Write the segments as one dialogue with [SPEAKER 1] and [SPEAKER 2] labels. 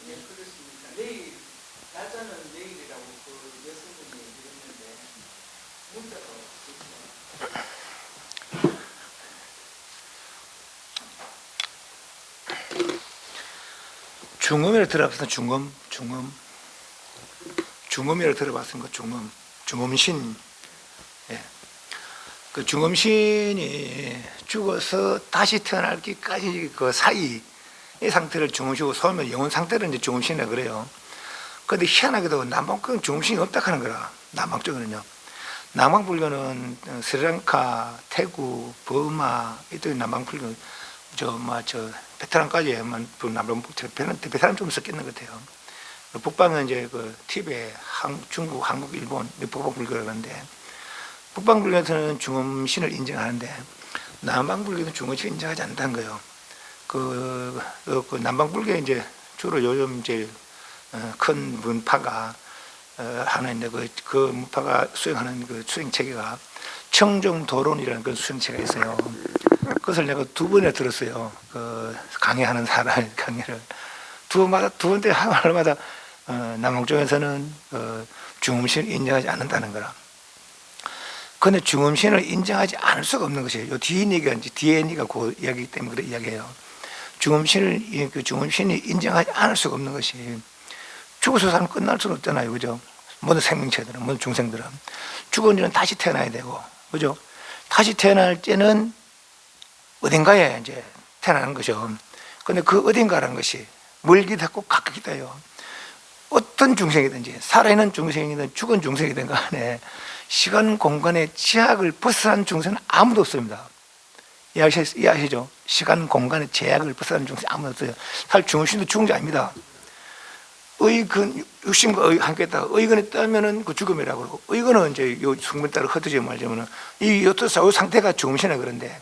[SPEAKER 1] 예, 그렇습니다. 내일, 날짜는 내일이라고 그 여성분이 얘기했는데, 문자가 없었죠.
[SPEAKER 2] 중음이라 들어봤어. 중음이라 들어봤습니까? 중음신. 예. 그 중음신이 죽어서 다시 태어나기까지 그 사이 이 상태를 중음시고 소면 영혼 상태를 이제 중음신이라 그래요. 그런데 희한하게도 남방권 중음신이 없다 하는 거라. 남방 쪽에는요. 남방 불교는 스리랑카, 태국, 버마 이쪽에 남방 불교 저 베트남까지만 베트남 좀 섞였는 것 같아요. 북방은 이제 그 티베트, 중국, 한국, 일본 북방 불교를 하는데 북방 불교에서는 중음신을 인정하는데 남방 불교는 중음신을 인정하지 않는다는 거예요. 그 남방 불교에 이제 주로 요즘 이제 큰 문파가 하나 있는데 그 문파가 수행하는 그 수행 체계가 청정도론이라는 그 수행 체계가 있어요. 그것을 내가 두 번에 들었어요. 그 강의하는 사람 강의를 두 번째 하마다 남방 쪽에서는 중음신을 인정하지 않는다는 거라. 그런데 중음신을 인정하지 않을 수가 없는 것이에요. 뒤에 얘기가 그 이야기 때문에 그런 이야기해요. 중음신이 인정하지 않을 수가 없는 것이 죽어서 사람 끝날 수는 없잖아요, 그죠? 모든 생명체들은, 모든 중생들은 죽은 이는 다시 태어나야 되고, 그죠? 다시 태어날 때는 어딘가에 이제 태어나는 거죠. 근데 그 어딘가라는 것이 멀기도 하고 가깝기도 해요. 어떤 중생이든지, 살아있는 중생이든 죽은 중생이든 간에 시간, 공간의 제약을 벗어난 중생은 아무도 없습니다. 이해하시죠? 시간, 공간의 제약을 벗어난 중생 아무도 없어요. 사실 중심도 죽은 게 아닙니다. 의근, 육심과 의 함께 있다가 의근에 따면은 그 죽음이라고 그러고, 의근은 이제 요 성분 따라 흩어져 말하자면은 이 상태가 중심이라 그런데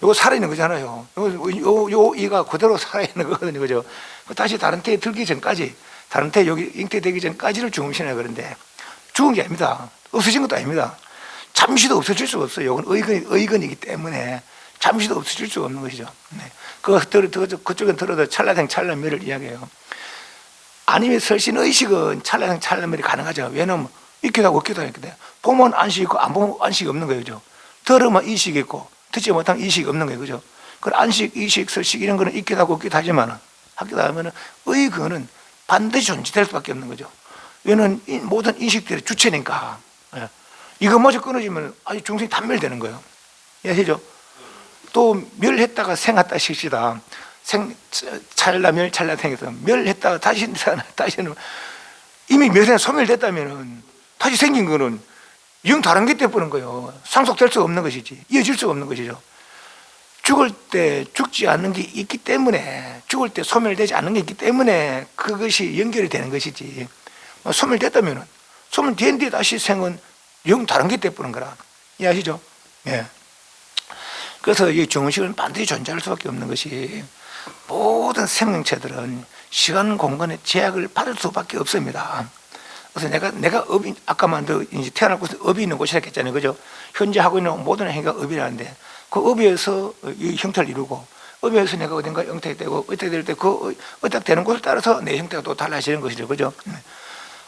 [SPEAKER 2] 요거 살아있는 거잖아요. 요 이가 그대로 살아있는 거거든요. 그죠? 다시 다른 태에 들기 전까지, 다른 태 여기 잉태되기 전까지를 중심이라 그런데 죽은 게 아닙니다. 없어진 것도 아닙니다. 잠시도 없어질 수가 없어요. 이건 의근이기 때문에 잠시도 없어질 수가 없는 것이죠. 네. 그쪽은 들어도 찰나생 찰나멸을 이야기해요. 아니면 설신 의식은 찰나생 찰나멸이 가능하죠. 왜냐면 있기도 하고 없기도 하니까. 보면 안식이 있고 안 보면 안식이 없는 거예요. 그죠? 들으면 인식이 있고 듣지 못하면 인식이 없는 거예요. 그죠? 그 안식, 이식, 설식 이런 거는 있기도 하고 없기도 하지만 하기도 하면은 의근은 반드시 존재될 수밖에 없는 거죠. 왜냐면 모든 인식들의 주체니까. 예. 이것마저 끊어지면 아주 중생이 단멸되는 거예요. 이해하시죠? 또 멸했다가 생했다 식시다. 찰나멸 찰나생에서 멸했다가 다시는 이미 멸에 소멸됐다면 다시 생긴 거는 영 다른 게 돼버린 거예요. 상속될 수가 없는 것이지, 이어질 수가 없는 것이죠. 죽을 때 죽지 않는 게 있기 때문에, 죽을 때 소멸되지 않는 게 있기 때문에 그것이 연결이 되는 것이지, 소멸됐다면 소멸된 뒤에 다시 생은 영 다른 게 돼버린 거라. 이해하시죠? 예. 그래서 이 중의식은 반드시 존재할 수밖에 없는 것이, 모든 생명체들은 시간 공간의 제약을 받을 수밖에 없습니다. 그래서 내가 업이, 아까만 이제 태어날 곳에 업이 있는 곳이라 했잖아요. 그죠? 현재 하고 있는 모든 행위가 업이라는데, 그 업에서 이 형태를 이루고, 업에서 내가 어딘가 형태가 되고, 어떻게 될 때 그 어떻게 되는 곳을 따라서 내 형태가 또 달라지는 것이죠. 그죠?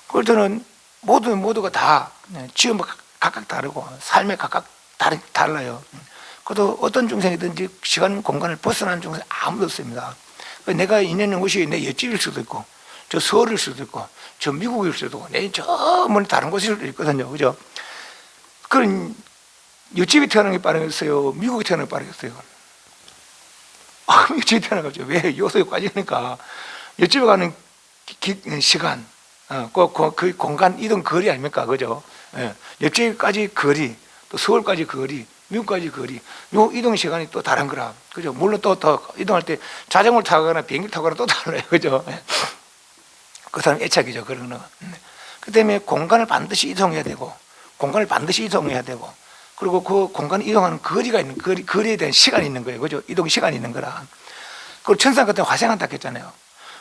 [SPEAKER 2] 그걸 저는 모두가 다 지음이 각각 다르고, 삶에 각각 달라요. 그래도 어떤 중생이든지 시간, 공간을 벗어나는 중생 아무도 없습니다. 내가 있는 곳이 내 옆집일 수도 있고, 저 서울일 수도 있고, 저 미국일 수도 있고, 내 저 멀리 다른 곳일 수도 있거든요. 그죠? 그런 옆집이 태어나는 게 빠르겠어요? 미국이 태어나는 게 빠르겠어요? 옆집이 태어나는 거죠. 왜? 요소에 빠지니까. 옆집에 가는 시간, 그 공간 이동 거리 아닙니까? 그죠? 예. 옆집까지 거리, 또 서울까지 거리, 미국까지 거리, 요 이동 시간이 또 다른 거라. 그죠? 물론 또 이동할 때 자전거를 타거나 비행기 타거나 또 달라요. 그죠? 그 사람 애착이죠. 그런 거. 그 때문에 공간을 반드시 이동해야 되고, 그리고 그 공간을 이동하는 거리가 있는, 거리에 대한 시간이 있는 거예요. 그죠? 이동 시간이 있는 거라. 그리고 천상 같은 화생한다 했잖아요.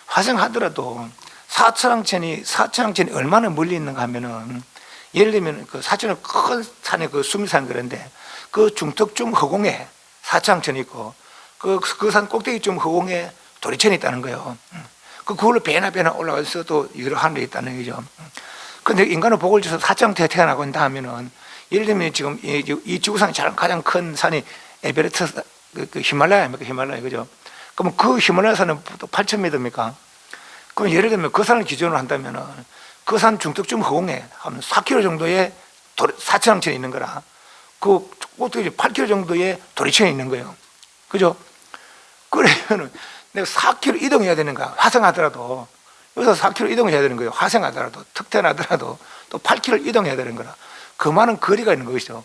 [SPEAKER 2] 화생하더라도 사천왕천이 얼마나 멀리 있는가 하면은, 예를 들면 그 사천은 큰 산에 그 수미산 그런데, 그 중턱쯤 허공에 사천왕천이 있고, 그 산 꼭대기쯤 허공에 도리천이 있다는 거예요. 그걸로 배나 올라가서 또 여러 하늘에 있다는 거죠. 근데 인간은 복을 줘서 사정태에 태어나고 있다 하면은, 예를 들면 지금 이 지구상에 가장 큰 산이 에베레스트, 그 히말라야입니까? 히말라야, 그죠? 그러면 그 히말라야 산은 또 8,000m입니까? 그럼 예를 들면 그 산을 기준으로 한다면은 그 산 중턱쯤 허공에 한 4km 정도의 사천왕천이 있는 거라, 그것도 이제 8km 정도의 도리천이 있는 거예요. 그죠? 그러면은 내가 4km 이동해야 되는 거야. 화성하더라도. 여기서 4km 이동해야 되는 거예요. 화성하더라도, 특태나더라도 또 8km 이동해야 되는 거라. 그 많은 거리가 있는 것이죠.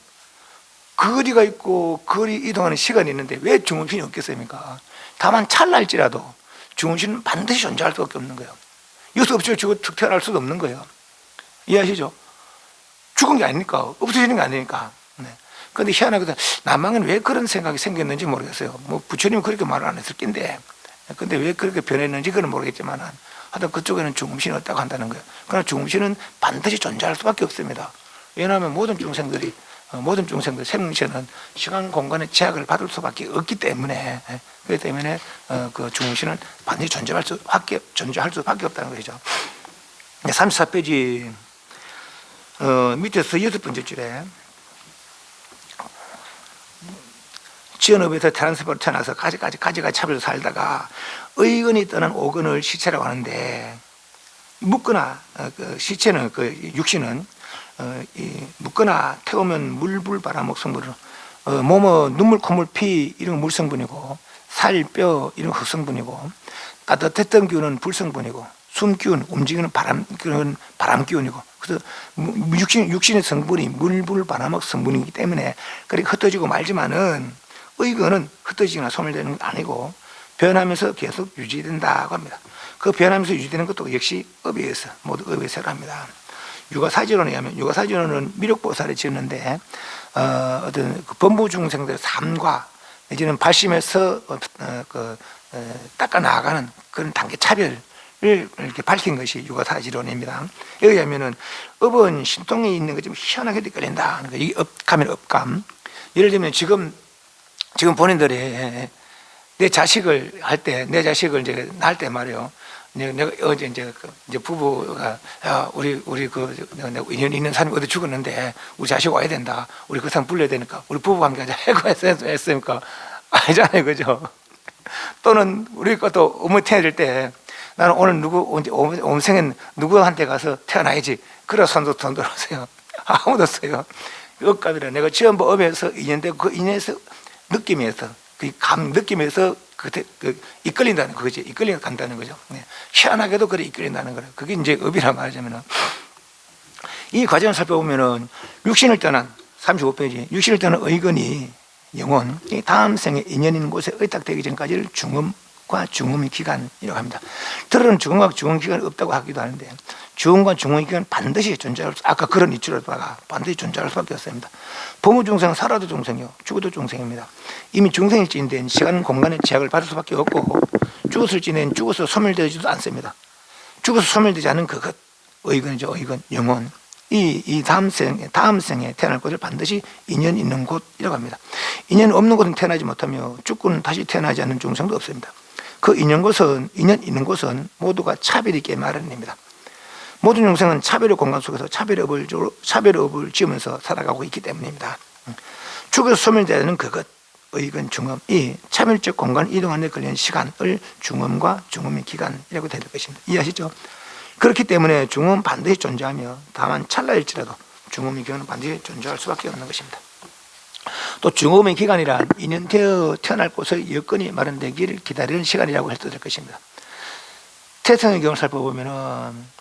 [SPEAKER 2] 거리가 있고 거리 이동하는 시간이 있는데 왜 중음신이 없겠습니까? 다만 찰나일지라도 중음신은 반드시 존재할 수밖에 없는 거예요. 여기서 없이 태어날 수도 없는 거예요. 이해하시죠? 죽은 게 아니니까, 없어지는 게 아니니까. 네. 그런데 희한하게도 남방은 왜 그런 생각이 생겼는지 모르겠어요. 뭐 부처님은 그렇게 말을 안 했을 낀데, 근데 왜 그렇게 변했는지 그건 모르겠지만, 하여튼 그쪽에는 중음신이 없다고 한다는 거예요. 그러나 중음신은 반드시 존재할 수밖에 없습니다. 왜냐하면 모든 중생들, 생명체는 시간, 공간의 제약을 받을 수밖에 없기 때문에, 그렇기 때문에 그 중음신은 반드시 존재할 수밖에 없다는 것이죠. 34페이지 밑에서 6번째 줄에, 지연업에서 트랜스포로 태어나서 가지가 차별로 살다가 의근이 떠난 오근을 시체라고 하는데, 묻거나 시체는 육신은 묻거나 태우면 물불 바람목 성분으로, 몸은 눈물 콧물 피 이런 건 물성분이고, 살 뼈 이런 건 흙성분이고, 따뜻했던 기운은 불성분이고, 숨 기운 움직이는 바람 기운이고, 그래서 육신의 성분이 물불 바람목 성분이기 때문에 그렇게 흩어지고 말지만은 의근은 흩어지거나 소멸되는 건 아니고 변하면서 계속 유지된다고 합니다. 그 변하면서 유지되는 것도 역시 업에 의해서, 모두 업에 의해서라 합니다. 육아사지론에 의하면, 육아사지론은 미륵보살을 지었는데 어떤 그 범부 중생들의 삶과 내지는 발심에서 닦아 나아가는 그런 단계 차별을 이렇게 밝힌 것이 육아사지론입니다. 여기 의하면은 업은 신통에 있는 것 좀 희한하게 끌린다. 이 업감이나 업감. 예를 들면 지금 본인들이 내 자식을 할 때, 내 자식을 이제 낳을 때 말이에요. 내가 어제 이제 부부가, 야, 우리 인연 있는 사람이 어디 죽었는데 우리 자식 와야 된다. 우리 그 사람 불러야 되니까 우리 부부 관계하자 해고 했으니까 아니잖아요, 그죠? 또는 우리 것도 어머니 태어날 때 나는 오늘 온생엔 누구한테 가서 태어나야지. 그래 손도 돈 들어오세요. 아무도 없어요. 업감이라 내가 전부 업에서 인연되고 그 인연에서 느낌에서 느낌에서 이끌린다는 거지. 이끌려 간다는 거죠. 네. 희한하게도 그래 이끌린다는 거예요. 그게 이제 업이라 말하자면은, 이 과정을 살펴보면은 육신을 떠난 35페이지, 육신을 떠난 의근이 영혼, 이 다음 생에 인연 있는 곳에 의탁되기 전까지를 중음과 중음의 기간이라고 합니다. 들어는 중음과 중음 기간이 없다고 하기도 하는데, 중음과 중음의 기간은 반드시 존재할 수, 아까 그런 이치로다가 반드시 존재할 수밖에 없습니다. 범우 중생은 살아도 중생이요, 죽어도 중생입니다. 이미 중생일지인데 시간 공간의 제약을 받을 수밖에 없고, 죽었을지는 죽어서 소멸되지도 않습니다. 죽어서 소멸되지 않은 그것, 의근이죠. 의근, 영혼. 이 다음 생에 태어날 곳을 반드시 인연 있는 곳이라고 합니다. 인연 없는 곳은 태어나지 못하며 죽고는 다시 태어나지 않는 중생도 없습니다. 그 인연 있는 곳은 모두가 차별이 있게 마련입니다. 모든 중생은 차별의 공간 속에서 차별의 업을 지으면서 살아가고 있기 때문입니다. 죽어서 소멸되는 그것, 의근, 중음, 이 차별적 공간 이동하는 데 걸리는 시간을 중음과 중음의 기간이라고 될 것입니다. 이해하시죠? 그렇기 때문에 중음은 반드시 존재하며 다만 찰나일지라도 중음의 기간은 반드시 존재할 수밖에 없는 것입니다. 또 중음의 기간이란 인연되어 태어날 곳의 여건이 마련되기를 기다리는 시간이라고 해도 될 것입니다. 태생의 경우를 살펴보면은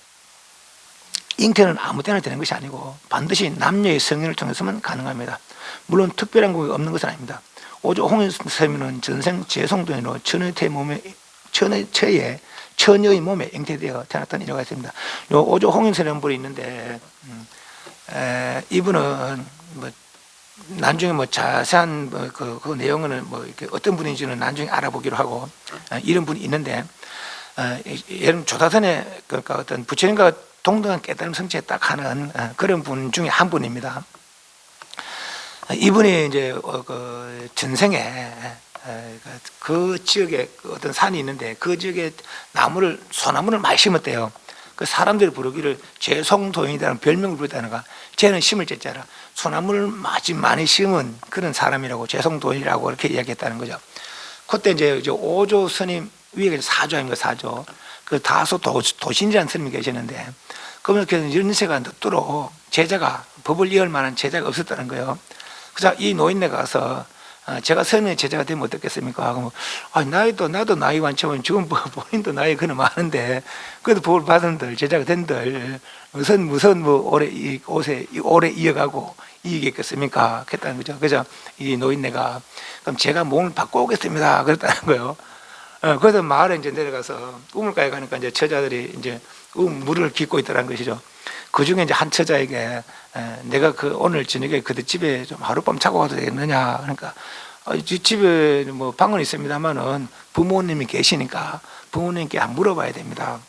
[SPEAKER 2] 잉태는 아무 때나 되는 것이 아니고 반드시 남녀의 성인을 통해서만 가능합니다. 물론 특별한 공이 없는 것은 아닙니다. 오조 홍인스님은 전생 재송돈으로 처녀의 몸에 잉태되어 태어났다는 일화가 있습니다. 요 오조 홍인스라는 분이 있는데, 이분은 뭐 나중에 뭐 자세한 그 내용은 뭐 이렇게 어떤 분인지는 나중에 알아보기로 하고, 이런 분이 있는데, 예를 조다선에 그러니까 어떤 부처님과 동등한 깨달음 성취에 딱 하는 그런 분 중에 한 분입니다. 이분이 이제 그 전생에 그 지역에 어떤 산이 있는데 그 지역에 소나무를 많이 심었대요. 그 사람들이 부르기를 죄송도인이라는 별명을 부르다는가. 쟤는 심을 째자라 소나무를 많이 심은 그런 사람이라고 죄송도인이라고 이렇게 이야기했다는 거죠. 그때 이제 오조 스님 위에 사조 아닙니까, 사조. 그 다소 도신이라는 스님이 계시는데 그러면 연세가 늦도록 제자가 법을 이을 만한 제자가 없었다는 거예요. 그래서 이 노인네 가서 제가 선의 제자가 되면 어떻겠습니까? 그럼 나도 나이 많지만 지금 본인도 나이 그나 많은데 그래도 법을 받은들 제자가 된들 무슨 오래 이어가고 이기겠습니까? 그랬다는 거죠. 그래서 이 노인네가 그럼 제가 몸을 바꿔 오겠습니다. 그랬다는 거예요. 그래서 마을에 이제 내려가서 우물가에 가니까 이제 처자들이 이제 물을 깃고 있더라는 것이죠. 그 중에 이제 한 처자에게 내가 오늘 저녁에 그들 집에 좀 하룻밤 자고 가도 되겠느냐. 그러니까 집에 뭐 방은 있습니다만은 부모님이 계시니까 부모님께 안 물어봐야 됩니다.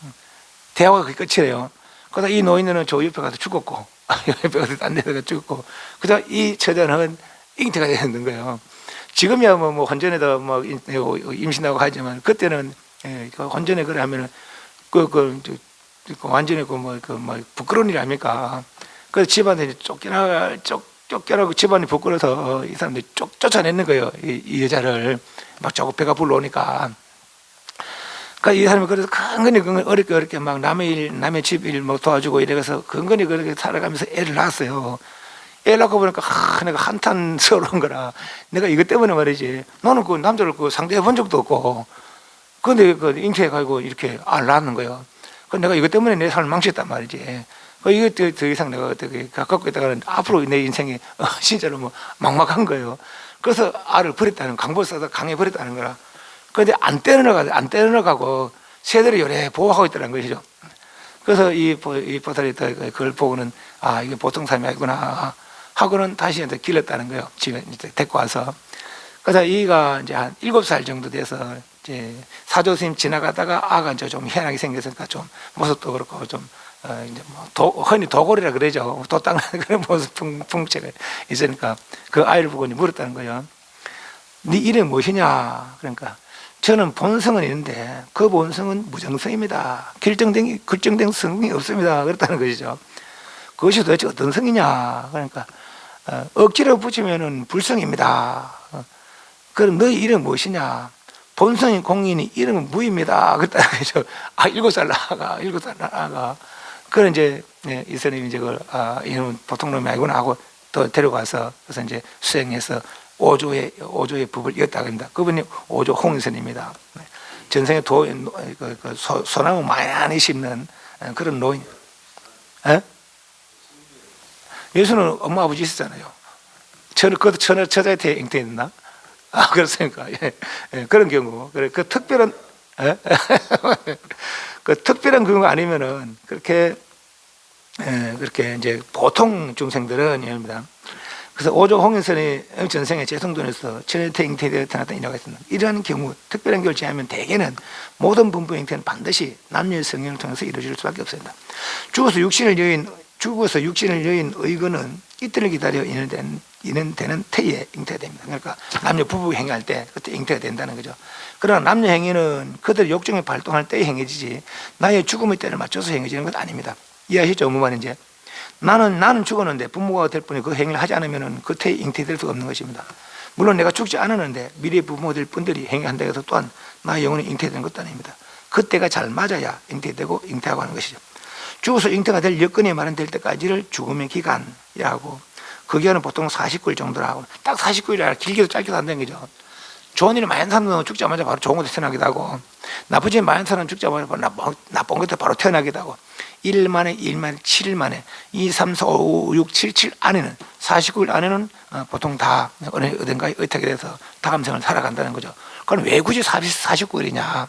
[SPEAKER 2] 대화가 그게 끝이래요. 그러다 이 노인은 저 옆에 가서 죽었고 옆에 가서 딴 데서 죽었고 그러다 이 처자는 잉태가 되는 거예요. 지금이야 뭐 혼전에다 뭐 임신하고 하지만 그때는 혼전에 그래 하면은 완전히 부끄러운 일 아닙니까? 그래서 집안에 쫓겨나고 집안이 부끄러워서 이 사람들이 쫓아내는 거예요. 이 여자를 막 자꾸 배가 불러오니까. 그러니까 이 사람이 그래서 근근히 어렵게 막 남의 집 일 뭐 도와주고 이래서 근근히 그렇게 살아가면서 애를 낳았어요. 애 낳고 보니까 내가 한탄스러운 거라. 내가 이것 때문에 말이지. 너는 그 남자를 상대해 본 적도 없고. 근데 잉태해가지고 이렇게 낳는 거예요. 내가 이것 때문에 내 삶을 망쳤단 말이지. 이것 더 이상 내가 어떻게 갖고 있다가는 앞으로 내 인생이 진짜로 뭐 막막한 거예요. 그래서 알을 버렸다는, 강보 써서 강에 버렸다는 거라. 그런데 안 떼어나가고 새들이 요래 보호하고 있다는 것이죠. 그래서 이 보살이 그걸 보고는 이게 보통 사람이 아니구나 하고는 다시 이제 길렀다는 거예요. 집에 이제 데리고 와서. 그래서 이가 이제 한 7살 정도 돼서 이제 사조 스님 지나가다가 아가 이제 좀 희한하게 생겼으니까 좀 모습도 그렇고 좀 이제 흔히 도골이라 그러죠. 도땅 그런 모습 풍채가 있으니까 그 아이를 보고 이제 물었다는 거예요. 네 이름이 무엇이냐? 그러니까 저는 본성은 있는데 그 본성은 무정성입니다. 결정된 성이 없습니다. 그랬다는 것이죠. 그것이 도대체 어떤 성이냐? 그러니까 억지로 붙이면은 불성입니다. 그럼 너희 이름 무엇이냐? 본성이 공인이 이름은 무입니다. 그랬다는 거죠. 7살 나가. 그런 이제 이 스님이 이제 이놈은 보통 놈이 아니구나 하고 또 데려가서 그래서 이제 수행해서 오조의 법을 이었다고 합니다. 그분이 오조 홍인선입니다. 전생에 소나무 많이 심는 그런 노인. 예수는 엄마 아버지 있었잖아요. 그것도 처자한테 잉태했나? 그렇습니까? 예. 그런 경우. 그 특별한, 그 특별한 경우가 아니면은 그렇게 이제 보통 중생들은 이럽니다. 그래서 오조 홍인선이 전생에 재성돈에서 천연태 잉태되어 태어났다 이라고 했습니다. 이러한 경우, 특별한 경우를 제하면 대개는 모든 분부 잉태는 반드시 남녀의 성형을 통해서 이루어질 수밖에 없습니다. 죽어서 육신을 여인 의거는 이때를 기다려 인연되는 태에 잉태됩니다. 그러니까 남녀 부부 행위할 때 그때 잉태가 된다는 거죠. 그러나 남녀 행위는 그들 욕정이 발동할 때에 행해지지 나의 죽음의 때를 맞춰서 행해지는 것 아닙니다. 이해하시죠? 무슨 말인지? 나는 죽었는데 부모가 될 뿐이 그 행위를 하지 않으면 그 태에 잉태될 수가 없는 것입니다. 물론 내가 죽지 않았는데 미래 부모가 될 분들이 행위한다고 해서 또한 나의 영혼이 잉태되는 것도 아닙니다. 그때가 잘 맞아야 잉태되고 잉태하고 하는 것이죠. 죽어서 잉태가 될 여건이 마련될 때까지를 죽음의 기간이라고, 그 기간은 보통 49일 정도라고. 딱 49일이라 길게도 짧게도 안 되는 거죠. 좋은 일이 많은 사람은 죽자마자 바로 좋은 것도 태어나기도 하고, 나쁘지 많은 사람은 죽자마자 바로 나쁜 것도 바로 태어나기도 하고, 1일 만에 7일 만에 2, 3, 4, 5, 6, 7, 7 안에는 49일 안에는 보통 다 어딘가에 의탁이 돼서 다음 생을 살아간다는 거죠. 그럼 왜 굳이 49일이냐?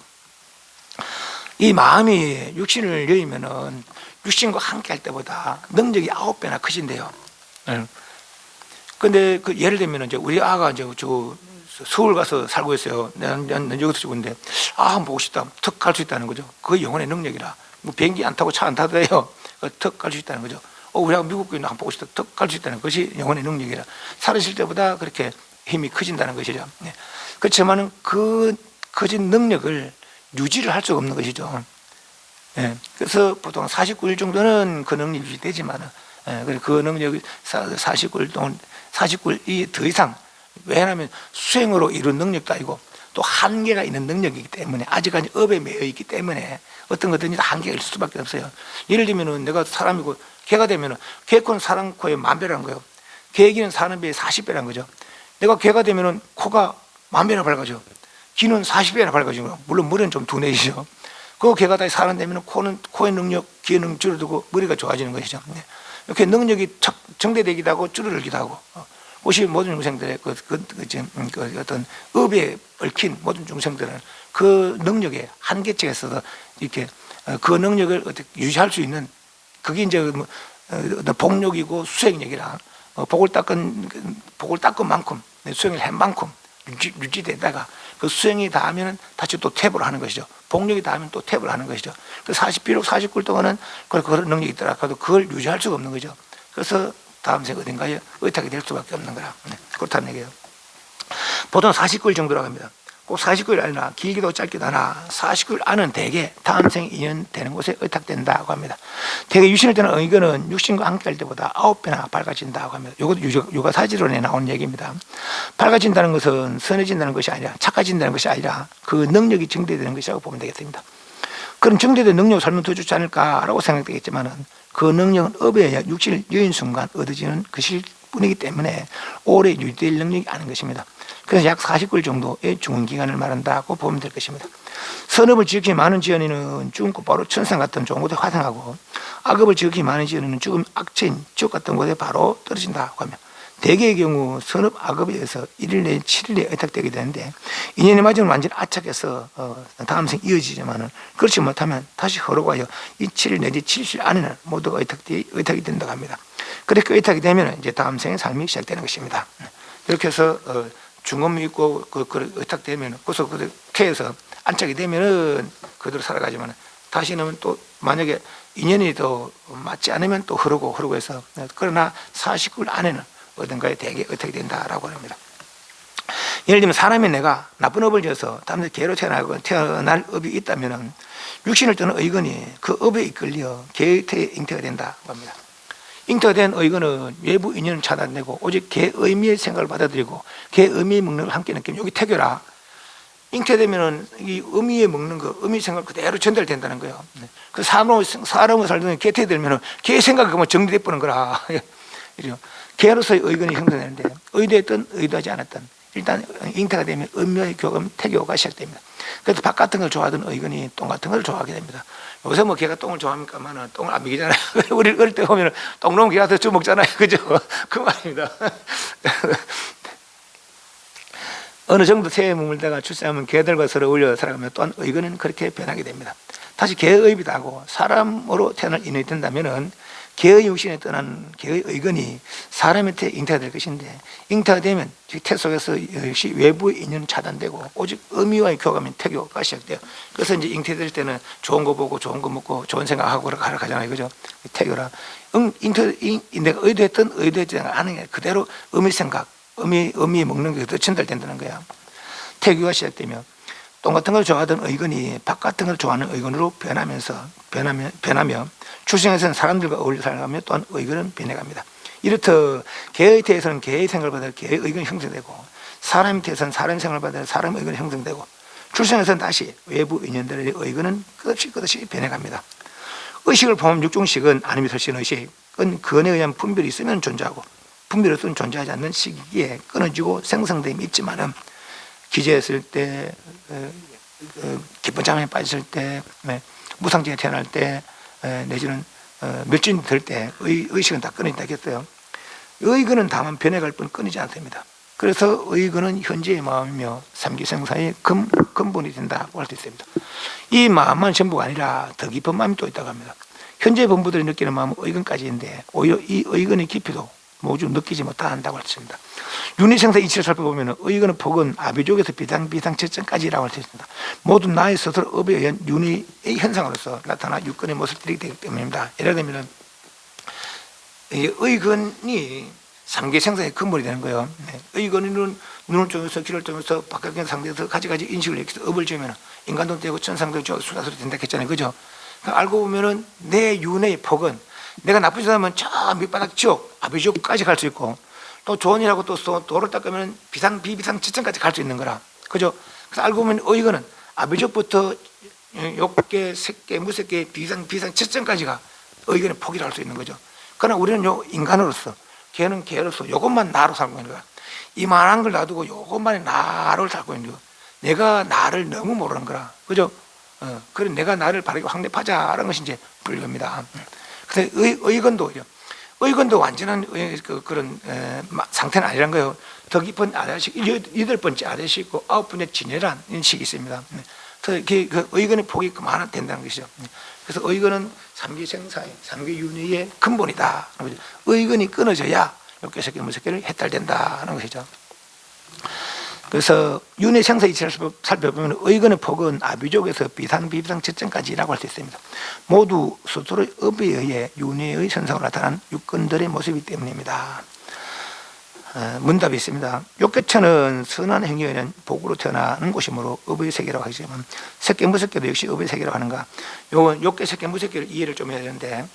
[SPEAKER 2] 이 마음이 육신을 여의면은 육신과 함께 할 때보다 능력이 9배나 크신데요. 근데 예를 들면 이제 우리 아가 이제 서울 가서 살고 있어요. 난 여기서 죽었는데 한번 보고 싶다. 턱 갈 수 있다는 거죠. 그게 영혼의 능력이라. 뭐 비행기 안 타고 차 안 타도 돼요. 턱 갈 수 있다는 거죠. 우리 아가 미국 교인 한번 보고 싶다. 턱 갈 수 있다는 것이 영혼의 능력이라. 살으실 때보다 그렇게 힘이 커진다는 것이죠. 네. 그렇지만은 그 커진 능력을 유지를 할 수가 없는 것이죠. 예. 그래서 보통 49일 정도는 그 능력이 유지되지만은, 예. 그 능력이 49일 동안, 49일이 더 이상, 왜냐하면 수행으로 이룬 능력도 아니고 또 한계가 있는 능력이기 때문에, 아직까지 업에 매여 있기 때문에 어떤 것든지 다 한계가 있을 수밖에 없어요. 예를 들면은 내가 사람이고 개가 되면은, 개 코는 사람 코에 10,000배라는 거예요. 개의 귀는 사람 배에 40배라는 거죠. 내가 개가 되면은 코가 10,000배나 밝아져. 귀는 40배나 밝아지고, 물론 머리는 좀 둔해지죠. 그 개가 다시 사람 되면 코의 능력, 귀의 능력 줄어들고 머리가 좋아지는 것이죠. 이렇게 능력이 정대되기도 하고 줄어들기도 하고, 혹시 모든 중생들의 어떤 업에 얽힌 모든 중생들은 그 능력의 한계치에 있어서 이렇게 그 능력을 어떻게 유지할 수 있는, 그게 이제 어떤 복력이고 수행력이라, 복을 닦은 만큼, 수행을 한 만큼 유지되다가 그 수행이 닿으면 다시 또 퇴보를 하는 것이죠. 복력이 닿으면 또 퇴보를 하는 것이죠. 그래서 비록 49일 동안은 그런 능력이 있더라도 그걸 유지할 수가 없는 거죠. 그래서 다음 생 어딘가에 의탁이 될 수밖에 없는 거라. 그렇다는 얘기예요. 보통 49일 정도라고 합니다. 꼭 49일 아니라 길기도 짧기도 하나 49일 안은 대개 다음 생 인연 되는 곳에 의탁된다고 합니다. 대개 유신을 떠난 의견은 육신과 함께할 때보다 9배나 밝아진다고 합니다. 이것도 유가사지론에 나온 얘기입니다. 밝아진다는 것은 선해진다는 것이 아니라 착해진다는 것이 아니라 그 능력이 증대되는 것이라고 보면 되겠습니다. 그럼 증대된 능력을 살면 더 좋지 않을까라고 생각되겠지만 그 능력은 업에 육신을 여인 순간 얻어지는 것일 뿐이기 때문에 오래 유지될 능력이 아닌 것입니다. 그래서 약 49일 정도의 중원기간을 말한다고 보면 될 것입니다. 선업을 지극히 많은 지연이는 죽음 곧바로 천상 같은 좋은 곳에 화생하고, 악업을 지극히 많은 지연이는 죽음 악체인 지옥 같은 곳에 바로 떨어진다고 하며, 대개의 경우 선업 악업에 의해서 1일 내지 7일 내에 의탁되게 되는데, 인연의 마지막은 완전히 악착해서 다음 생 이어지지만은, 그렇지 못하면 다시 흐르고 하여 이 7일 내지 7일 안에는 모두가 의탁이 된다고 합니다. 그렇게 의탁이 되면 이제 다음 생의 삶이 시작되는 것입니다. 이렇게 해서 중음이 있고 의탁되면 그래서 퇴해서 안착이 되면은 그대로 살아가지만, 다시는 또 만약에 인연이 더 맞지 않으면 또 흐르고 해서, 그러나 49일 안에는 어딘가에 대개 의탁이 된다라고 합니다. 예를 들면 사람이 내가 나쁜 업을 지어서 다음에 개로 태어날 업이 있다면은 육신을 떠는 의건이 그 업에 이끌려 개의 잉태가 된다고 합니다. 잉태가 된 의건은 외부 인연을 차단되고 오직 개의 의미의 생각을 받아들이고 개의 의미의 먹는 걸 함께 느끼면, 여기 태교라. 잉태되면은 이 의미에 먹는 거, 의미 생각 그대로 전달된다는 거예요. 그 사람으로 살던 개태에 들면은 개의 생각이 뭐 정리돼 버는 거라. 개로서의 의건이 형성되는데, 의도했든 의도하지 않았든 일단 잉태가 되면 음묘의 교감, 태교가 시작됩니다. 그래서 밥 같은 걸 좋아하던 의건이 똥 같은 걸 좋아하게 됩니다. 요새 뭐 개가 똥을 좋아합니까만은 똥을 안 먹이잖아요. 우리 어릴 때 보면 똥 놓으면 개가 더 주먹잖아요. 그죠? 그 말입니다. 어느 정도 새에 머물다가 출생하면 개들과 서로 어울려 살아가면 또한 의건은 그렇게 변하게 됩니다. 다시 개의 의비도 하고 사람으로 태어날 인연이 된다면은 개의 육신에 떠난 개의 의건이 사람한테 잉태가 될 것인데, 잉태가 되면 태 속에서 역시 외부의 인연은 차단되고 오직 의미와의 교감인 태교가 시작돼요. 그래서 이제 잉태될 때는 좋은 거 보고 좋은 거 먹고 좋은 생각하고 하러 가잖아요. 그죠? 태교라. 내가 의도했지 않은 게 그대로 의미 생각, 의미 먹는 게 그대로 전달된다는 거야. 태교가 시작되면 똥 같은 걸 좋아하던 의건이 밥 같은 걸 좋아하는 의건으로 변하며 출생에서는 사람들과 어울려 살아가며 또한 의건은 변해갑니다. 이렇듯 개의 태에서는 개의 생각을 받아 개의 의건이 형성되고, 사람의 태에서는 사람의 생각을 받아 사람의 의건이 형성되고, 출생에서는 다시 외부 인연들의 의건은 끝없이 변해갑니다. 의식을 포함한 육종식은 아니미설신 의식은 근에 의한 분별이 있으면 존재하고 분별이 없으면 존재하지 않는 시기에 끊어지고 생성됨이 있지만은, 기재했을 때, 기쁜 잠에 빠졌을 때, 무상증에 태어날 때, 내지는 멸진이 될 때 의식은 다 끊어진다 했어요. 의근은 다만 변해갈 뿐 끊이지 않습니다. 그래서 의근은 현재의 마음이며 삼기생사의 근본이 된다고 할 수 있습니다. 이 마음만 전부가 아니라 더 깊은 마음이 또 있다고 합니다. 현재 본부들이 느끼는 마음은 의근까지인데 오히려 이 의근의 깊이도 모두 느끼지 못한다고 할 수 있습니다. 윤회생사 이치를 살펴보면 의근의 폭은 아비족에서 비상처점까지라고 할 수 있습니다. 모두 나의 스스로 업에 의한 윤회의 현상으로서 나타나 육근의 모습들이 되기 때문입니다. 예를 들면 의근이 삼계 생사의 근본이 되는 거예요. 네. 의건이는 눈을 통해서 귀를 통해서 바깥의 상대에서 가지가지 인식을 일으켜서 업을 지으면 인간도 되고 천상도 되고 수다스로 된다 했잖아요. 그죠? 그러니까 알고 보면은 내 윤회의 폭은 내가 나쁜 짓 하면 저 밑바닥 지옥, 아비지옥까지 갈 수 있고 또 좋은 일하고 또 도를 닦으면 비상, 비비상 지천까지 갈 수 있는 거라. 그죠? 그래서 알고 보면 의거는 아비지옥부터 욕계, 색계, 무색계, 비상, 지천까지가 의견의 폭이라 할 수 있는 거죠. 그러나 우리는 요 인간으로서 걔는 걔로서 요것만 나로 살고 있는 거야. 이만한 걸 놔두고 요것만이 나를 살고 있는 거야. 내가 나를 너무 모르는 거라. 그죠? 그래 내가 나를 바르게 확립하자라는 것이 이제 불교입니다. 그래서 의건도 완전한 그런 상태는 아니란 거예요. 더 깊은 아래식, 8번째 아래식 있고 9번째 진해라는 식이 있습니다. 그래서 그 의건의 폭이 그만한 된다는 것이죠. 그래서 의건은 삼계생사의 삼계윤회의 근본이다. 의건이 끊어져야 욕계색계 무색계를 해탈된다는 것이죠. 그래서 윤회 생사 이치를 살펴보면 의건의 폭은 아비족에서 비상, 비비상, 지점까지라고 할 수 있습니다. 모두 스스로의 업에 의해 윤회의 선상으로 나타난 육근들의 모습이기 때문입니다. 문답이 있습니다. 욕계천은 선한 행위에 의한 복으로 태어나는 곳이므로 업의 세계라고 하지만 색계 무색계도 역시 업의 세계라고 하는가. 요건 욕계 색계 무색계를 이해를 좀 해야 되는데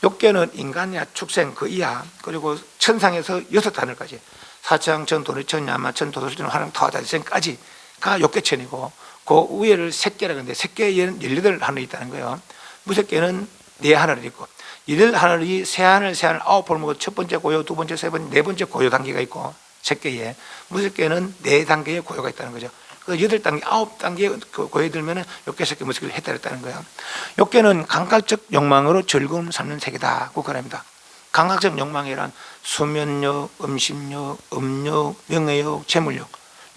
[SPEAKER 2] 욕계는 인간이야 축생 그 이하 그리고 천상에서 6하늘까지 사창천, 도리천, 야마천, 도도천, 화랑, 터화자천까지가 욕계천이고 그 위에를 색계라고 하는데 색계에는 18하늘이 있다는 거예요. 무색계는 4하늘이 있고 18하늘이 세하늘 9볼 먹고 첫 번째 고요, 두 번째, 세 번째, 네 번째 고요 단계가 있고 색계에 무색계는 4단계의 고요가 있다는 거죠. 그 8단계, 9단계 고요에 들면 욕계, 색계, 무색계를 해탈했다는 거예요. 욕계는 감각적 욕망으로 즐거움을 삼는 세계다고 말합니다. 감각적 욕망이란 수면욕, 음식욕, 음욕, 명예욕, 재물욕.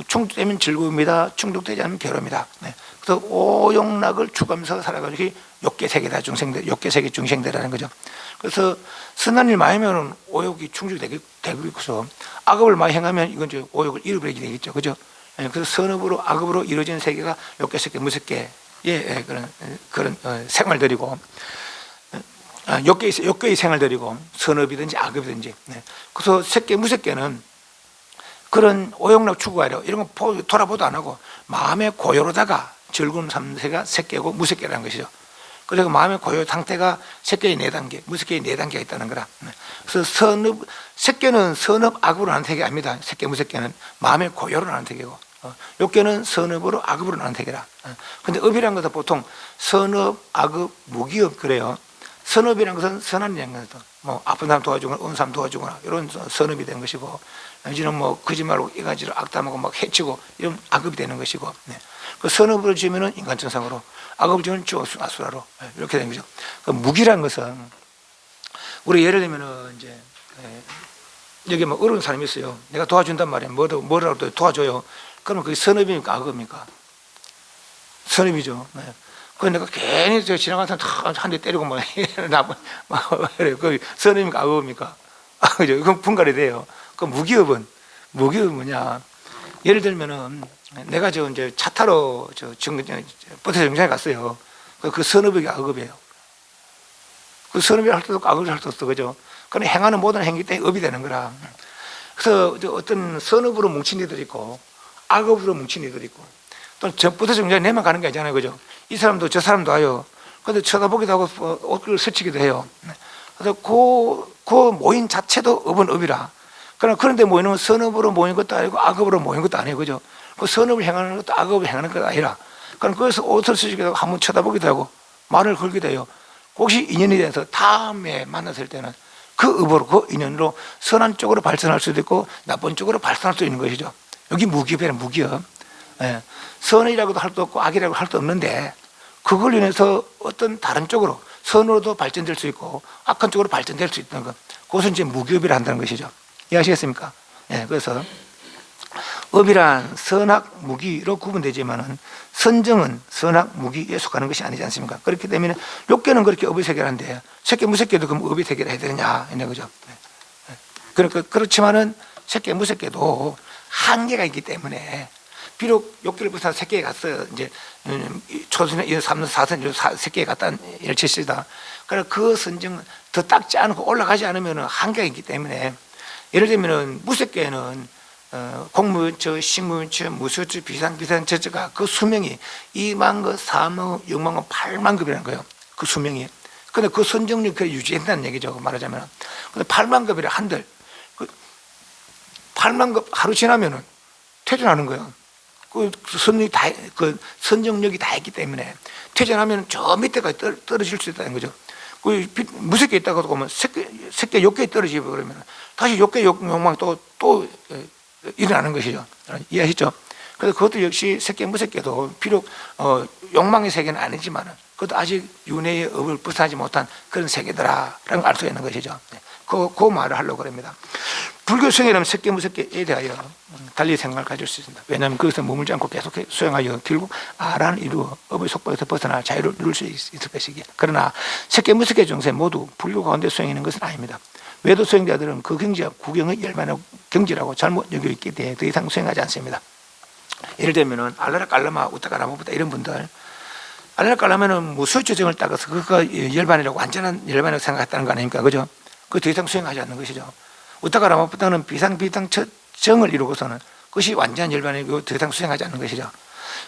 [SPEAKER 2] 충족되면 즐거움이다. 충족되지 않으면 괴로움이다. 네. 그래서 오욕락을 추구하면서 살아가는 게 욕계세계다. 중생들, 욕계세계 중생대라는 거죠. 그래서 선한 일 많이 하면 오욕이 충족되고 있어서 악업을 많이 행하면 이건 이제 오욕을 잃어버리게 되겠죠. 그죠? 네. 그래서 선업으로 악업으로 이루어진 세계가 욕계세계, 무색계의 그런 생활들이고 욕계의 생활들이고 선업이든지 악업이든지. 네. 그래서 색계, 무색계는 그런 오욕락 추구가 아니라 이런 거 돌아보도 안 하고 마음의 고요로다가 즐거움 삼는 세계가 색계고 무색계라는 것이죠. 그리고 마음의 고요 상태가 색계의 4단계, 무색계의 4단계가 있다는 거라. 네. 그래서 색계는 선업, 악업으로 나는 세계가 아닙니다. 색계, 무색계는 마음의 고요로 나는 세계고 욕계는 선업으로 악업으로 나는 세계라. 근데 업이라는 것은 보통 선업, 악업, 무기업 그래요. 선업이라는 것은 선한 양면에서 뭐 아픈 사람 도와주거나 온 사람 도와주거나 이런 선업이 되는 것이고 이제는 뭐 거짓말하고 이가지로 악담하고 막 해치고 이런 악업이 되는 것이고 네. 그 선업을 지으면은 인간천상으로 악업을 지으면 아수라로 네. 이렇게 되는 거죠. 그 무기라는 것은 우리 예를 들면은 이제 여기 뭐 어려운 사람이 있어요. 내가 도와준단 말이에요. 뭐라도 도와줘요. 그러면 그게 선업입니까 악업입니까? 선업이죠. 네. 그 내가 괜히 저 지나가는 사람 한 대 때리고 막 그래요. 그 선업입니까 악업입니까? 그죠? 그건 분갈이 돼요. 그 무기업은 뭐냐? 예를 들면은 내가 저 이제 차 타러 버스 정류장에 갔어요. 그 선업이 악업이에요. 그 선업이 할 때도 악업이 할 때도 없어, 그죠? 그런 행하는 모든 행위 때문에 업이 되는 거라. 그래서 어떤 선업으로 뭉친 이들 있고 악업으로 뭉친 이들 있고 또 버스 정류장에 내만 가는 게 아니잖아요, 그죠? 이 사람도 저 사람도 와요. 근데 쳐다보기도 하고 옷을 스치기도 해요. 그래서 그 모임 자체도 업은 업이라. 그런데 모이는 선업으로 모인 것도 아니고 악업으로 모인 것도 아니에요, 그죠? 그 선업을 행하는 것도 악업을 행하는 것도 아니라. 그럼 거기서 옷을 스치기도 하고 한번 쳐다보기도 하고 말을 걸기도 해요. 혹시 인연이 돼서 다음에 만났을 때는 그 업으로 그 인연으로 선한 쪽으로 발전할 수도 있고 나쁜 쪽으로 발전할 수 있는 것이죠. 여기 무기업이란 무기업. 예. 선이라고도 할 수 없고 악이라고 할 수 없는데 그걸 인해서 어떤 다른 쪽으로 선으로도 발전될 수 있고 악한 쪽으로 발전될 수 있다는 것, 그것은 이제 무기업이라 한다는 것이죠. 이해하시겠습니까? 예, 그래서 업이란 선악 무기로 구분되지만은 선정은 선악 무기에 속하는 것이 아니지 않습니까? 그렇기 때문에 욕계는 그렇게 업의 세계라는데 색계 무색계도 그럼 업의 세계를 해야 되느냐 이런 거죠. 그러니까 그렇지만은 색계 무색계도 한계가 있기 때문에 비록 욕계를 벗어나 색계에 갔어요. 이제 초선, 3선, 4선, 색계에 갔다는 일치시다. 그러나 그 선정은 더 닦지 않고 올라가지 않으면 한계가 있기 때문에 예를 들면은 무색계는 공무원처, 식무원처, 무소처, 비상처가 그 수명이 2만 급, 4만 급, 6만 급, 8만 급이라는 거예요. 그 수명이. 근데 그 선정력 그 유지한다는 얘기죠. 말하자면. 근데 8만 급이라 한들 그 8만 급 하루 지나면은 퇴전하는 거예요. 그 선정력이 다 했기 때문에 퇴전하면 저 밑에까지 떨어질 수 있다는 거죠. 그 무섭게 있다가 보면 새끼 욕계 떨어지고 그러면 다시 욕계 욕망이 또 일어나는 것이죠. 이해하시죠? 그래서 그것도 역시 새끼 무섭게도 비록 욕망의 세계는 아니지만 그것도 아직 윤회의 업을 벗어나지 못한 그런 세계더라라는 걸 알 수 있는 것이죠. 그 말을 하려고 합니다. 불교 수행이라면 새끼 무섭게에 대하여 달리 생각을 가질 수 있습니다. 왜냐하면 거기서 머물지 않고 계속 수행하여 결국 아라는 이루어 업의 속박에서 벗어나 자유를 이룰 수 있을 것이기에. 그러나 새끼 무섭게 중세 모두 불교 가운데 수행하는 것은 아닙니다. 외도 수행자들은 그 경지와 구경의 열만한 경지라고 잘못 여겨있기 때문에 더 이상 수행하지 않습니다. 예를 들면 알라라 깔라마 우타가라마부다 이런 분들 알라라 깔라마는 무수조정을 따라서 그가 열반이라고 완전한 열반이라고 생각했다는 거 아닙니까? 그죠? 그 더 이상 수행하지 않는 것이죠. 우타가라마부다는 비상정을 이루고서는 그것이 완전한 열반이고 더 이상 수행하지 않는 것이죠.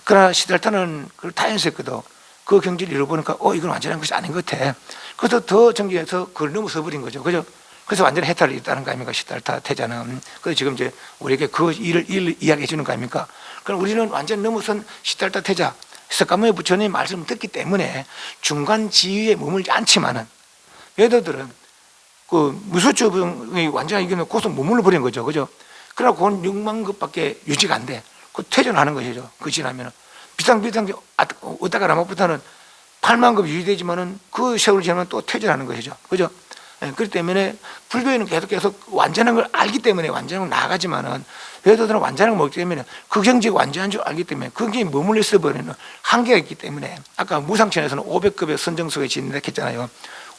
[SPEAKER 2] 그러나 시달타는 그 타연스럽게도 그 경지를 이루어보니까 이건 완전한 것이 아닌 것 같아. 그래서 더 정지해서 그걸 넘어서 버린 거죠. 그죠? 그래서 완전히 해탈이 있다는 거 아닙니까? 시달타 태자는. 그래서 지금 이제 우리에게 그 일을 이야기해 주는 거 아닙니까? 그럼 우리는 완전 넘어선 시달타 태자, 석가모니 부처님의 말씀을 듣기 때문에 중간 지위에 머물지 않지만은 여도들은 그 무소주병이 완전히 이기면 고소 머물러 버린 거죠. 그죠? 그러나 그건 6만 급밖에 유지가 안 돼. 그 퇴전하는 것이죠. 그 지나면은. 비상기, 어디다가 라마부터는 8만 급 유지되지만은 그 세월이 지나면 또 퇴전하는 것이죠. 그죠? 그렇기 때문에 불교에는 계속 완전한 걸 알기 때문에 완전한 걸 나아가지만은 외도들은 완전한 걸 먹기 때문에 그 경지가 완전한 줄 알기 때문에 그 경지에 머물러 있어버리는 한계가 있기 때문에 아까 무상천에서는 500급의 선정석에 지낸다 했잖아요.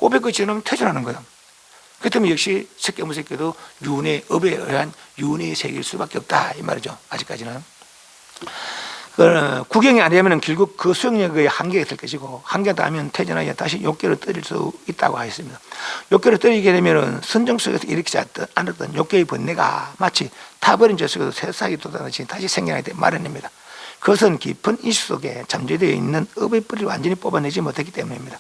[SPEAKER 2] 500급 지나면 퇴전하는 거예요. 그 때문에 역시 색개무색계도 윤회, 업에 의한 윤회의 세계일 수밖에 없다 이 말이죠. 아직까지는. 구경이 아니면 결국 그 수행력의 한계가 있을 것이고 한계가 닿으면 퇴전하여 다시 욕계로 떨어질 수 있다고 하였습니다. 욕계로 떨어지게 되면 선정 속에서 일으키지 않았던 욕계의 번뇌가 마치 타버린 저 속에서 새싹이 돋아나지 다시 생겨나게 마련입니다. 그것은 깊은 인식 속에 잠재되어 있는 업의 뿌리를 완전히 뽑아내지 못했기 때문입니다.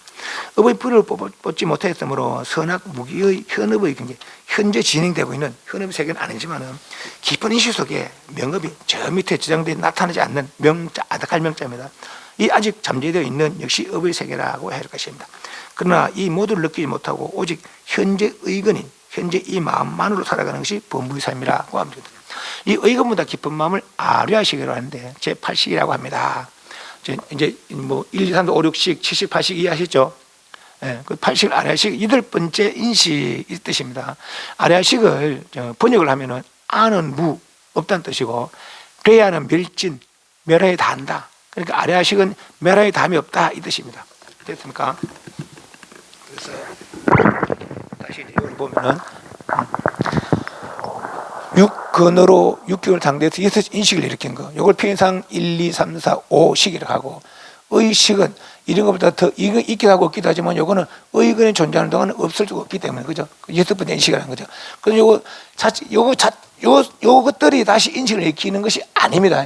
[SPEAKER 2] 업의 뿌리를 뽑지 못했으므로 선악 무기의 현업의 경계, 현재 진행되고 있는 현업의 세계는 아니지만 깊은 인식 속에 명업이 저 밑에 저장되어 나타나지 않는 명자, 아득할 명자입니다. 이 아직 잠재되어 있는 역시 업의 세계라고 해야 할 것입니다. 그러나 이 모두를 느끼지 못하고 오직 현재 의건인 현재 이 마음만으로 살아가는 것이 범부의 삶이라고 합니다. 이 의건보다 깊은 마음을 아뢰아식이라고 하는데 제8식이라고 합니다. 이제 뭐 1, 2, 3, 5, 6식, 7식, 8식 이해하시죠? 예, 그 8식 아뢰아식 8번째 인식이 뜻입니다. 아뢰아식을 번역을 하면은 아는 무 없다는 뜻이고 괴야는 멸진 멸하에 다한다. 그러니까 아뢰아식은 멸하에 담이 없다 이 뜻입니다. 됐습니까? 그래서 다시 이걸 보면은 6근으로 6개월 상대해서 6 인식을 일으킨 거. 이걸 편의상 1, 2, 3, 4, 5식이라고 하고 의식은 이런 것보다 더 있기도 하고 없기도 하지만 요거는 의근이 존재하는 동안은 없을 수가 없기 때문에 그죠? 6번째 인식이라는 거죠. 그래서 요것들이 다시 인식을 일으키는 것이 아닙니다.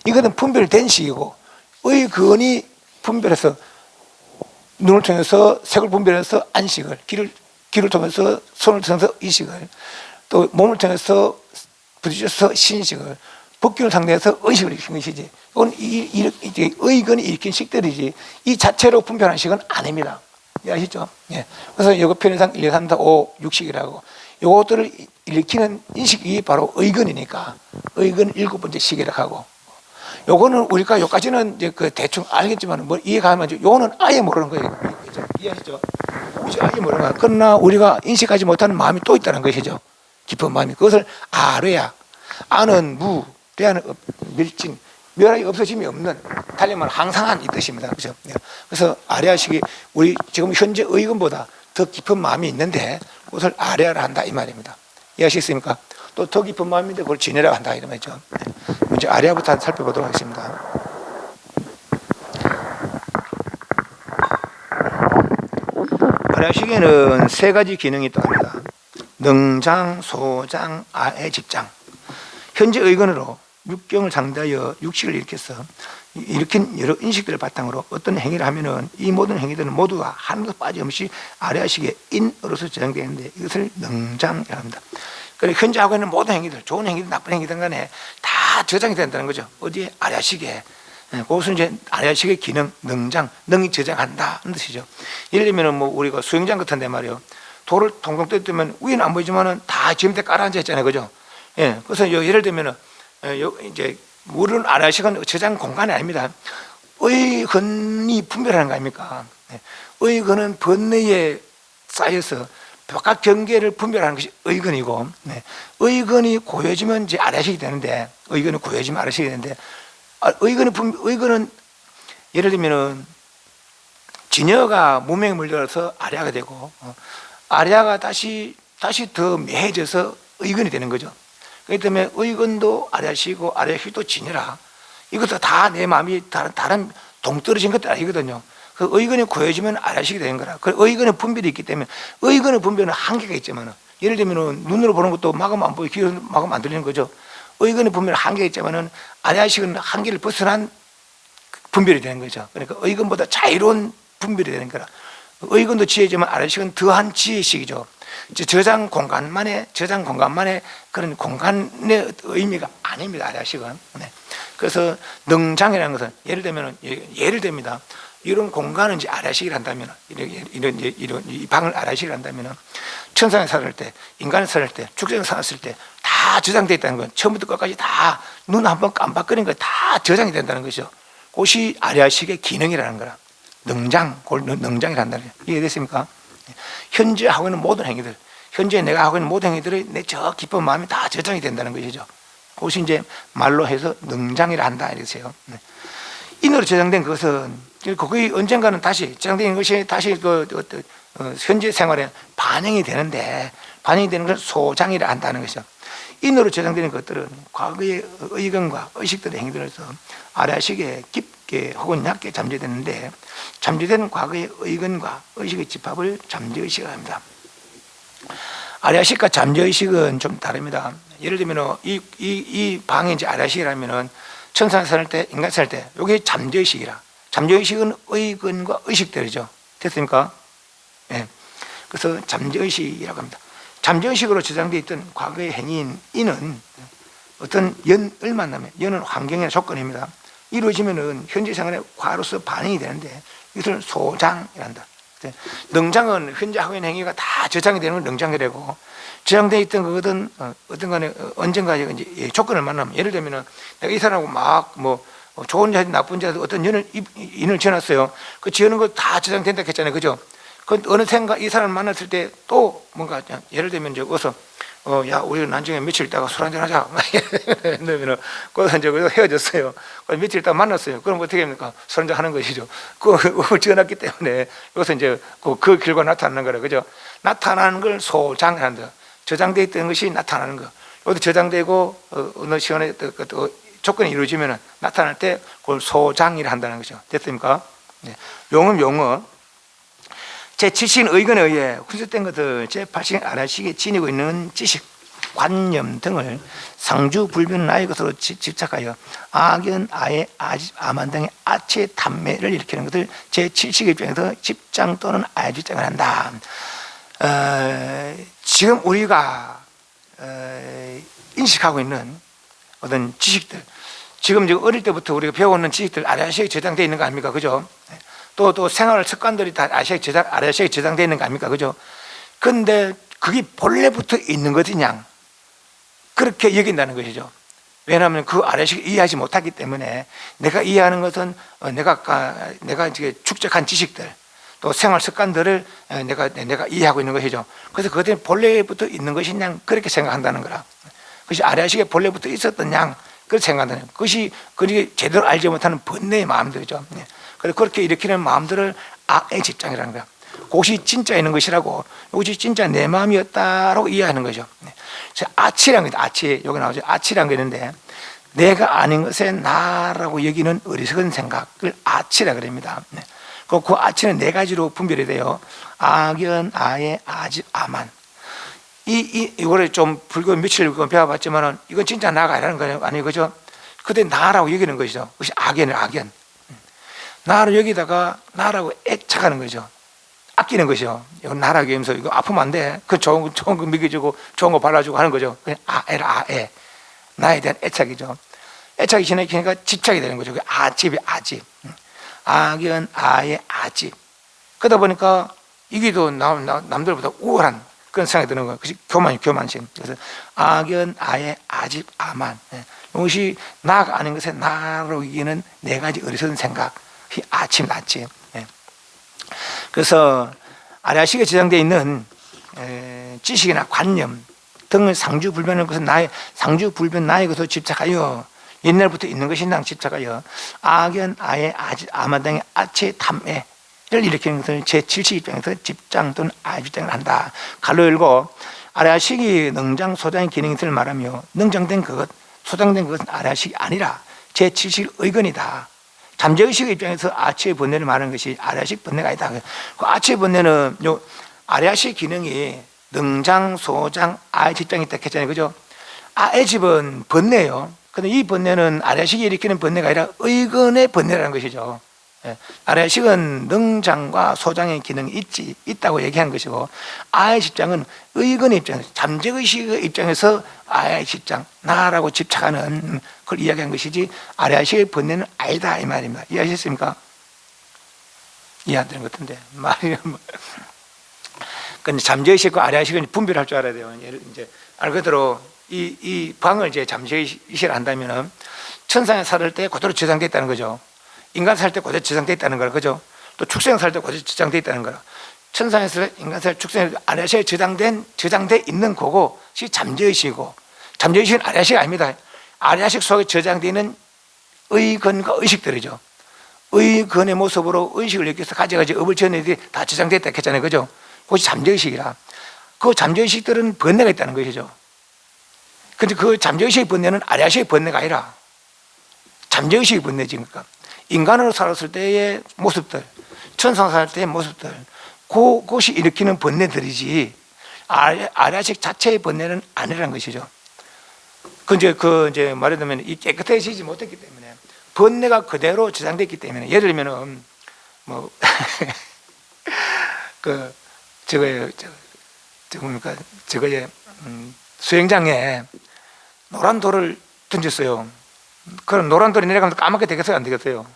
[SPEAKER 2] 이거는 분별된 식이고 의근이 분별해서 눈을 통해서 색을 분별해서 안식을 귀를 통해서 손을 통해서 이식을 또 몸을 통해서 부딪혀서 신식을 법규를 상대해서 의식을 일으킨 것이지 이건 의건이 일으킨 식들이지 이 자체로 분별한 식은 아닙니다. 아시죠? 예. 그래서 이거 편의상 1, 2, 3, 4, 5, 6식이라고 이것들을 일으키는 인식이 바로 의건이니까 의건 7번째 식이라고 하고 요거는 우리가 여기까지는 이제 그 대충 알겠지만 뭐 이해가 하면 요거는 아예 모르는 거예요. 이해하시죠? 아예 모르는 거예요. 그러나 우리가 인식하지 못하는 마음이 또 있다는 것이죠. 깊은 마음이. 그것을 아뢰야. 아는 무, 뢰야는 멸진, 멸하기 없어짐이 없는, 달리 말하면 항상한 이 뜻입니다. 그죠? 그래서 아뢰야식이 우리 지금 현재 의건보다 더 깊은 마음이 있는데 그것을 아뢰야를 한다 이 말입니다. 이해하시겠습니까? 또 더 깊은 마음인데 그걸 지내라고 한다 이런 말이죠. 먼저 아뢰야부터 살펴보도록 하겠습니다. 아뢰야식에는 3가지 기능이 있다고 합니다. 능장, 소장, 아의 집장. 현재 의건으로 육경을 상대하여 육식을 일으켜서 일으킨 여러 인식들을 바탕으로 어떤 행위를 하면은 이 모든 행위들은 모두가 한 것 빠짐없이 아래아식의 인으로서 저장되는데 이것을 능장이라고 합니다. 그러니까 현재 하고 있는 모든 행위들, 좋은 행위든 나쁜 행위든 간에 다 저장이 된다는 거죠. 어디에? 아래아식에. 그것은 이제 아래아식의 기능, 능장, 능이 저장한다는 뜻이죠. 예를 들면 뭐 우리가 수영장 같은데 말이요. 돌을 통통 떠뜨면 위는 안 보이지만은 다 지금대 깔아앉아 있잖아요, 그죠? 예, 그래서 예를 들면은 이제 물은 아래아식은 저장 공간이 아닙니다. 의근이 분별하는 거 아닙니까? 의근은 번뇌에 쌓여서 바깥 경계를 분별하는 것이 의근이고, 의근이 고여지면 이제 아래아식이 되는데, 의근이 고여지면 아래아식이 되는데, 의근은 예를 들면은 진여가 무명에 물려서 아래아가 되고, 아래아가 다시 더 매해져서 의근이 되는 거죠. 그렇기 때문에 의근도 아래아식이고 아래아식도 진여라. 이것도 다 내 마음이 다른 동떨어진 것들 아니거든요. 그 의근이 고여지면 아래아식이 되는 거라. 그 의근의 분별이 있기 때문에 의근의 분별은 한계가 있지만, 예를 들면 눈으로 보는 것도 마음 안 보이고 귀로 마음 안 들리는 거죠. 의근의 분별은 한계가 있지만 아래아식은 한계를 벗어난 분별이 되는 거죠. 그러니까 의근보다 자유로운 분별이 되는 거라. 의근도 지혜지만 아래아식은 더한 지혜식이죠. 저장 공간만의 그런 공간의 의미가 아닙니다, 아래아식은. 그래서 능장이라는 것은 예를 듭니다. 이런 공간은 이제 아래아식을 한다면, 이런 이 방을 아래아식을 한다면, 천상에 살을 때, 인간에 살을 때, 축생에 살았을 때 다 저장되어 있다는 건 처음부터 끝까지 다 눈 한번 깜빡거리는 거 다 저장이 된다는 것이죠. 그것이 아래아식의 기능이라는 거라. 능장이라 한다는 거예요. 이해됐습니까? 현재 하고 있는 모든 행위들, 현재 내가 하고 있는 모든 행위들이 내 저 기쁜 마음이 다 저장이 된다는 것이죠. 그것이 이제 말로 해서 능장이라 한다 이랬어요. 인으로 저장된 것은 거기 언젠가는 다시 저장된 것이 다시 현재 생활에 반영이 되는데, 반영이 되는 것을 소장이라 한다는 것이죠. 인으로 저장되는 것들은 과거의 의견과 의식들의 행위들에서 아래아식에 깊게 혹은 얕게 잠재되는데, 잠재된 과거의 의견과 의식의 집합을 잠재의식이라고 합니다. 아래아식과 잠재의식은 좀 다릅니다. 예를 들면 이 방이 이제 아래아식이라면은 천상에 살 때, 인간에 살 때, 이게 잠재의식이라. 잠재의식은 의견과 의식들이죠. 됐습니까? 네. 그래서 잠재의식이라고 합니다. 잠재의식으로 저장되어 있던 과거의 행위인 인은 어떤 연을 만나면, 연은 환경의 조건입니다. 이루어지면은 현재 생활의 과로서 반응이 되는데 이것을 소장이란다. 능장은 현재 하고 있는 행위가 다 저장이 되는 걸 능장이 되고, 저장되어 있던 그것은 어떤 간에 언젠가 이제 조건을 만나면, 예를 들면은 내가 이 사람하고 막 뭐 좋은 자든 나쁜 자든 어떤 인을 지어놨어요. 그 지어놓은 거 다 저장된다 했잖아요, 그죠? 그 어느 생각 이 사람을 만났을 때 또 뭔가 예를 들면 이제 어서 야 우리 나중에 며칠 있다가 술 한잔 하자. 그러면은 거기서 이제 헤어졌어요. 며칠 있다가 만났어요. 그럼 어떻게 합니까? 술 한잔 하는 것이죠. 그걸 지어놨기 때문에 여기서 이제 그 결과 나타나는 거라, 그죠? 나타나는 걸 소장한다. 저장되어 있던 것이 나타나는 거. 여기 저장되고 어느 시간에 또 조건이 이루어지면 나타날 때 그걸 소장이라 한다는 거죠. 됐습니까? 네. 용어 제7식 의견에 의해 훈수된 것들 제8식 아래식에 지니고 있는 지식, 관념 등을 상주불변 나의 것으로 집착하여 악연, 아의, 아집, 아만 등의 아체, 탐매를 일으키는 것을 제7식 입장에서 집장 또는 아집장을 한다. 지금 우리가 인식하고 있는 어떤 지식들, 지금 어릴 때부터 우리가 배워오는 지식들 아래식에 저장되어 있는 거 아닙니까? 그죠? 또 생활 습관들이 다 아래식에 저장되어 있는 거 아닙니까? 그죠? 근데 그게 본래부터 있는 것이냐? 그렇게 여긴다는 것이죠. 왜냐하면 그 아래식을 이해하지 못하기 때문에, 내가 이해하는 것은 내가 이제 축적한 지식들, 또 생활 습관들을 내가 이해하고 있는 것이죠. 그래서 그것들이 본래부터 있는 것이냐? 그렇게 생각한다는 거라. 그것이 아래식에 본래부터 있었던 양, 그렇게 생각한다는 거예요. 그것이 제대로 알지 못하는 번뇌의 마음들이죠. 그래서 그렇게 일으키는 마음들을 악의 집장이라는 거야. 그것이 진짜 있는 것이라고, 이것이 진짜 내 마음이었다라고 이해하는 거죠. 아치라는 거죠. 아치, 여기 나오죠. 아치라는 게 있는데, 내가 아닌 것에 나라고 여기는 어리석은 생각을 아치라 그럽니다. 그 아치는 네 가지로 분별이 돼요. 악연, 아예, 아집, 아만. 이거를 좀 불교 며칠 배워봤지만은 이건 진짜 나가 아니라는 거예요. 아니, 그죠? 그때 나라고 여기는 것이죠. 그것이 악연이에요, 악연. 나를 여기다가 나라고 애착하는 거죠. 아끼는 것이요. 이거 나라고 하면서 이거 아프면 안 돼. 그 좋은 거 먹여주고 좋은 거 발라주고 하는 거죠. 그냥 애라, 애. 나에 대한 애착이죠. 애착이 지나니까 집착이 되는 거죠. 아집이 아집. 악연, 아의 아집. 그러다 보니까 이게도 남들보다 우월한 그런 생각이 드는 거예요. 그것이 교만심. 그래서 악연, 아의 아집, 아만. 이것이 나가 아닌 것에 나로 이기는 네 가지 어리석은 생각. 아침, 나침. 그래서 아래아식에 저장되어 있는 지식이나 관념 등을 상주불변한 것은 상주불변 나의 것으로 집착하여 옛날부터 있는 것이 낭 집착하여 악연, 아의, 아집, 아만 등의 아체, 탐애를 일으키는 것을 제7식 입장에서 집장 또는 아집장을 한다. 갈로 열고 아래아식이 능장, 소장의 기능이 있을 말하며 능장된 그것, 소장된 그것은 아래아식이 아니라 제7식 의건이다. 잠재의식 입장에서 아치의 번뇌를 말하는 것이 아래아식 번뇌가 아니다. 그 아치의 번뇌는 요 아래아식 기능이 능장, 소장, 아의 집장이 있다 했잖아요. 그죠? 아의 집은 번뇌예요. 근데 이 번뇌는 아래아식이 일으키는 번뇌가 아니라 의건의 번뇌라는 것이죠. 아래아식은 능장과 소장의 기능이 있다고 얘기한 것이고, 아의 집장은 의건의 입장에서, 잠재의식의 입장에서 아의 집장, 나라고 집착하는 그걸 이야기한 것이지, 아래아식의 번뇌는 아니다 이 말입니다. 이해하셨습니까? 이해 안 되는 것 같은데 말이 근데 잠재의식과 아래아식은 분별할 줄 알아야 돼요. 이제 알 그대로 이 방을 이제 잠재의식을 한다면은 천상에 살을 때 그대로 저장되어 있다는 거죠. 인간 살 때 그대로 저장되어 있다는 거라, 그죠? 또 축생 살 때 그대로 저장되어 있다는 거라. 천상에서 인간 살, 축생, 아래아식에 저장돼 있는 그것이 잠재의식이고, 잠재의식은 아래아식이 아닙니다. 아래아식 속에 저장되어 있는 의건과 의식들이죠. 의건의 모습으로 의식을 느껴서 가져가지 업을 지은 애들이 다 저장됐다 했잖아요. 그죠? 그것이 잠재의식이라. 그 잠재의식들은 번뇌가 있다는 것이죠. 근데 그 잠재의식의 번뇌는 아래아식의 번뇌가 아니라 잠재의식의 번뇌지. 그러니까 인간으로 살았을 때의 모습들, 천상 살 때의 모습들, 그것이 일으키는 번뇌들이지 아래아식 자체의 번뇌는 아니라는 것이죠. 그 이제 말하자면 이 깨끗해지지 못했기 때문에 번뇌가 그대로 저장됐기 때문에, 예를 들면은 뭐 저거에 수영장에 노란 돌을 던졌어요. 그럼 노란 돌이 내려가면 까맣게 되겠어요, 안 되겠어요?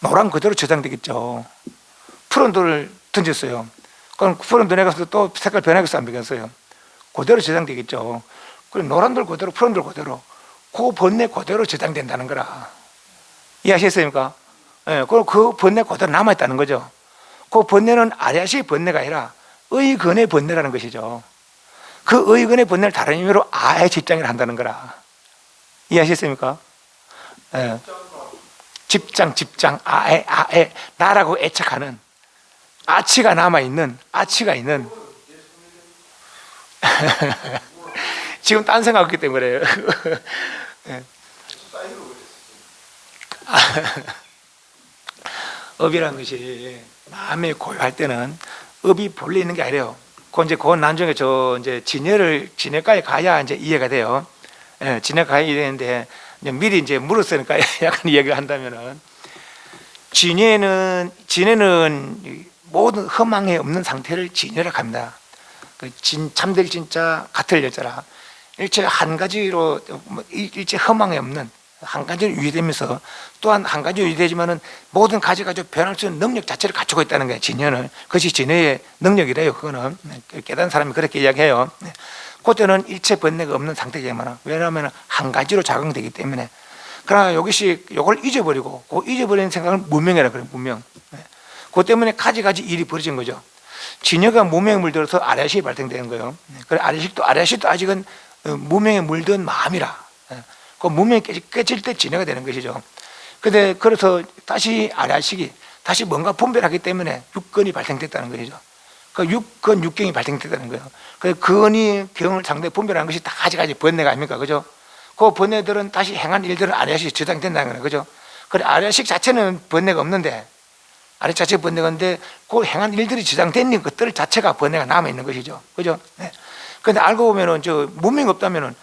[SPEAKER 2] 노란 그대로 저장되겠죠. 푸른 돌을 던졌어요. 그럼 푸른 돌 내려가서 또 색깔 변하겠어요, 안 변하겠어요? 그대로 저장되겠죠. 그럼 노란 돌 그대로, 푸른 돌 그대로, 그 번뇌 그대로 저장된다는 거라. 이해하셨습니까? 예, 그럼 그 번뇌 그대로 남아있다는 거죠. 그 번뇌는 아래아식의 번뇌가 아니라 의건의 번뇌라는 것이죠. 그 의건의 번뇌를 다른 의미로 아의 집장을 한다는 거라. 이해하셨습니까? 예. 집장, 아에, 나라고 애착하는 아치가 남아있는, 아치가 있는. 지금 딴 생각했기 때문에. 예. 업이라는 것이 마음에 고요할 때는 업이 본래 있는 게 아니래요. 그건 나중에 이제 진해까지 가야 이제 이해가 돼요. 예, 진해가 가야 되는데, 미리 이제 물었으니까 약간 이야기를 한다면은, 진해는 모든 허망에 없는 상태를 진해라고 합니다. 참될 진짜 같을 여자라. 일체 한 가지로, 일체 허망에 없는, 한 가지로 유의되면서 또한 한 가지로 유의되지만은 모든 가지 가지고 변할 수 있는 능력 자체를 갖추고 있다는 거예요. 진해는. 그것이 진해의 능력이래요. 그거는 깨달은 사람이 그렇게 이야기해요. 그때는 일체 번뇌가 없는 상태겠지만, 왜냐하면 한 가지로 작용되기 때문에. 그러나 요걸 잊어버리고, 그 잊어버리는 생각은 무명이라 그래요. 무명. 그것 때문에 가지가지 일이 벌어진 거죠. 진해가 무명에 물들어서 아래아식이 발생되는 거예요. 그래 아래아식도 아직은 무명에 물든 마음이라. 그 무명이 깨질 때 진해가 되는 것이죠. 근데 그래서 다시 아래아식이 다시 뭔가 분별하기 때문에 육건이 발생됐다는 것이죠. 그 육건, 육경이 발생됐다는 거예요. 그 건이 경을 상대 분별하는 것이 다 가지가지 번뇌가 아닙니까? 그죠? 그 번뇌들은 다시 행한 일들은 아래아식이 저장된다는 거예요. 그죠? 그래 아래아식 자체는 번뇌가 없는데, 아래 자체가 번뇌가 없는데, 그 행한 일들이 저장된 것들 자체가 번뇌가 남아있는 것이죠. 그죠? 네. 근데 알고 보면은 저 문명이 없다면은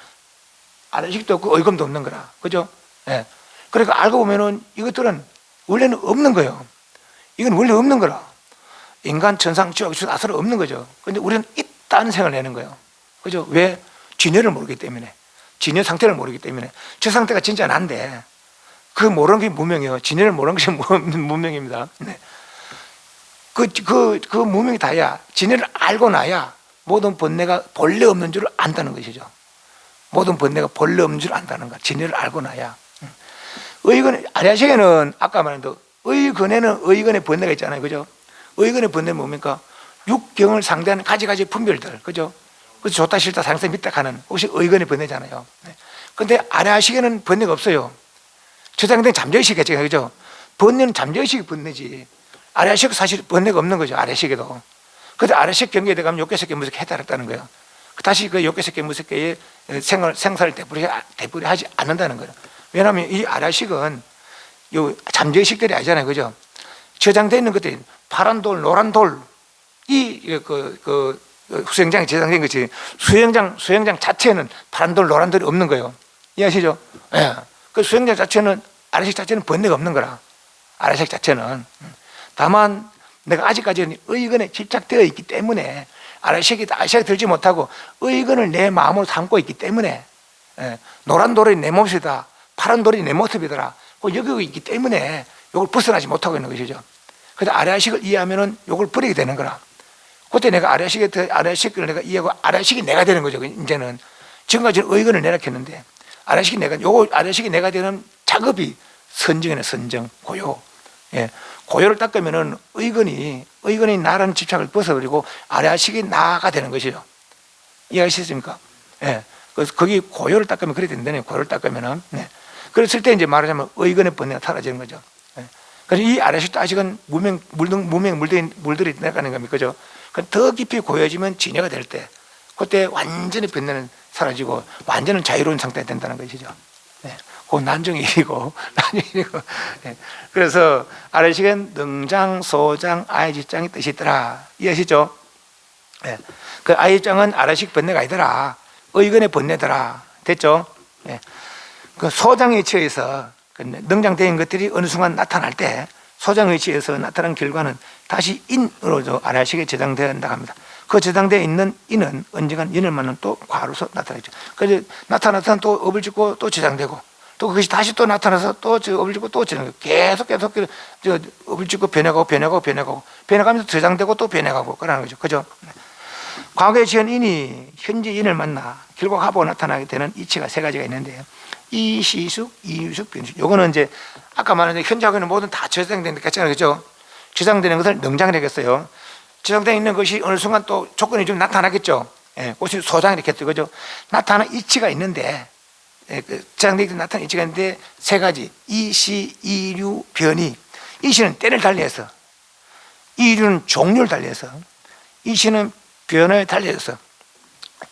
[SPEAKER 2] 아래식도 없고 의금도 없는 거라. 그죠? 예. 그러니까 알고 보면은 이것들은 원래는 없는 거예요. 이건 원래 없는 거라. 인간, 천상, 지옥, 아서는 없는 거죠. 근데 우리는 있다는 생각을 내는 거예요. 그죠? 왜? 진여를 모르기 때문에. 진여 상태를 모르기 때문에. 저 상태가 진짜 난데, 그 모르는 게 문명이에요. 진여를 모르는 것이 문명입니다. 네. 그 문명이 다야. 진여를 알고 나야 모든 번뇌가 본래 없는 줄 안다는 것이죠. 모든 번뇌가 본래 없는 줄 안다는 것. 진여를 알고 나야. 의근, 아리아식에는 아까 말한 대로 의근에는 의근의 번뇌가 있잖아요. 그죠? 의근의 번뇌는 뭡니까? 육경을 상대하는 가지가지 분별들. 그죠? 그래서 좋다, 싫다, 상승, 밑다 가는 혹시 의근의 번뇌잖아요. 근데 아리아식에는 번뇌가 없어요. 저장된 잠재의식이겠죠. 그죠? 번뇌는 잠재의식이 번뇌지. 아리아식은 사실 번뇌가 없는 거죠. 아리아식에도. 근데 아리아식 경계에 들어가면 욕계색계 무색계 해탈했다는 거예요. 다시 그 욕계색계 무색계의 생사를 되풀이하지 않는다는 거예요. 왜냐하면 이 아리아식은 요 잠재의식들이 아니잖아요. 그죠? 저장되어 있는 것들이 파란 돌, 노란 돌, 수영장에 저장된 것이 수영장 자체는 파란 돌, 노란 돌이 없는 거예요. 이해하시죠? 예. 그 수영장 자체는, 아리아식 자체는 번뇌가 없는 거라. 아리아식 자체는. 다만 내가 아직까지는 의근에 집착되어 있기 때문에 아리아식이 들지 못하고 의근을 내 마음으로 삼고 있기 때문에, 예. 노란 돌이 내 모습이다, 파란 돌이 내 모습이더라, 여기고 있기 때문에 이걸 벗어나지 못하고 있는 것이죠. 그래서 아리아식을 이해하면은 이걸 버리게 되는 거라. 그때 내가 아리아식을 내가 이해하고 아리아식이 내가 되는 거죠. 이제는 지금까지는 의근을 내가 했는데 아리아식이 내가 되는 작업이 선정이네. 선정, 고요. 예. 고요를 닦으면은 의근이 나라는 집착을 벗어버리고 아리아식이 나가 되는 것이죠. 이해하시겠습니까? 예. 그래서 거기 고요를 닦으면 그래 된다네요. 고요를 닦으면은. 네. 그랬을 때 이제 말하자면 의근의 번뇌가 사라지는 거죠. 예. 그래서 이 아리아식도 아직은 물들이 내려가는 겁니다. 그죠? 더 깊이 고여지면 진여가 될 때, 그때 완전히 번뇌는 사라지고 완전히 자유로운 상태가 된다는 것이죠. 예. 그 난중의 일이고, 예. 그래서 아리아식은 능장, 소장, 아이지장이 뜻이 있더라. 이해하시죠? 예. 그 아이지장은 아리아식 번뇌가 아니더라. 의근의 번뇌더라. 됐죠? 예. 그 소장의 위치에서 능장된 것들이 어느 순간 나타날 때 소장의 위치에서 나타난 결과는 다시 인으로 아리아식에 저장되어야 한다고 합니다. 그 저장되어 있는 인은 언젠간 인을 만나면 또 과로서 나타나죠. 그래서 나타나서 또 업을 짓고 또 저장되고, 또 그것이 다시 또 나타나서 또 업을 짓고 또 저장되고, 계속 업을 짓고 변해가면서 저장되고 또 변해가고 그러는 거죠. 그죠? 과거에 지은 인이 현재 인을 만나 결국 합으로 나타나게 되는 이치가 세 가지가 있는데요. 이시숙, 이유숙, 변숙. 요거는 이제 아까 말한 현재하고는 모든 다 저장되는 것 같잖아요. 그죠? 저장되는 것을 능장을 하겠어요. 저장되어 있는 것이 어느 순간 또 조건이 좀 나타나겠죠. 예, 그것이 소장이 되겠죠. 그죠? 나타나는 이치가 있는데, 예, 저장되어 있는 나타나는 이치가 있는데 세 가지. 이시, 이류, 변이. 이시는 때를 달리해서, 이류는 종류를 달리해서, 이시는 변화에 달리해서.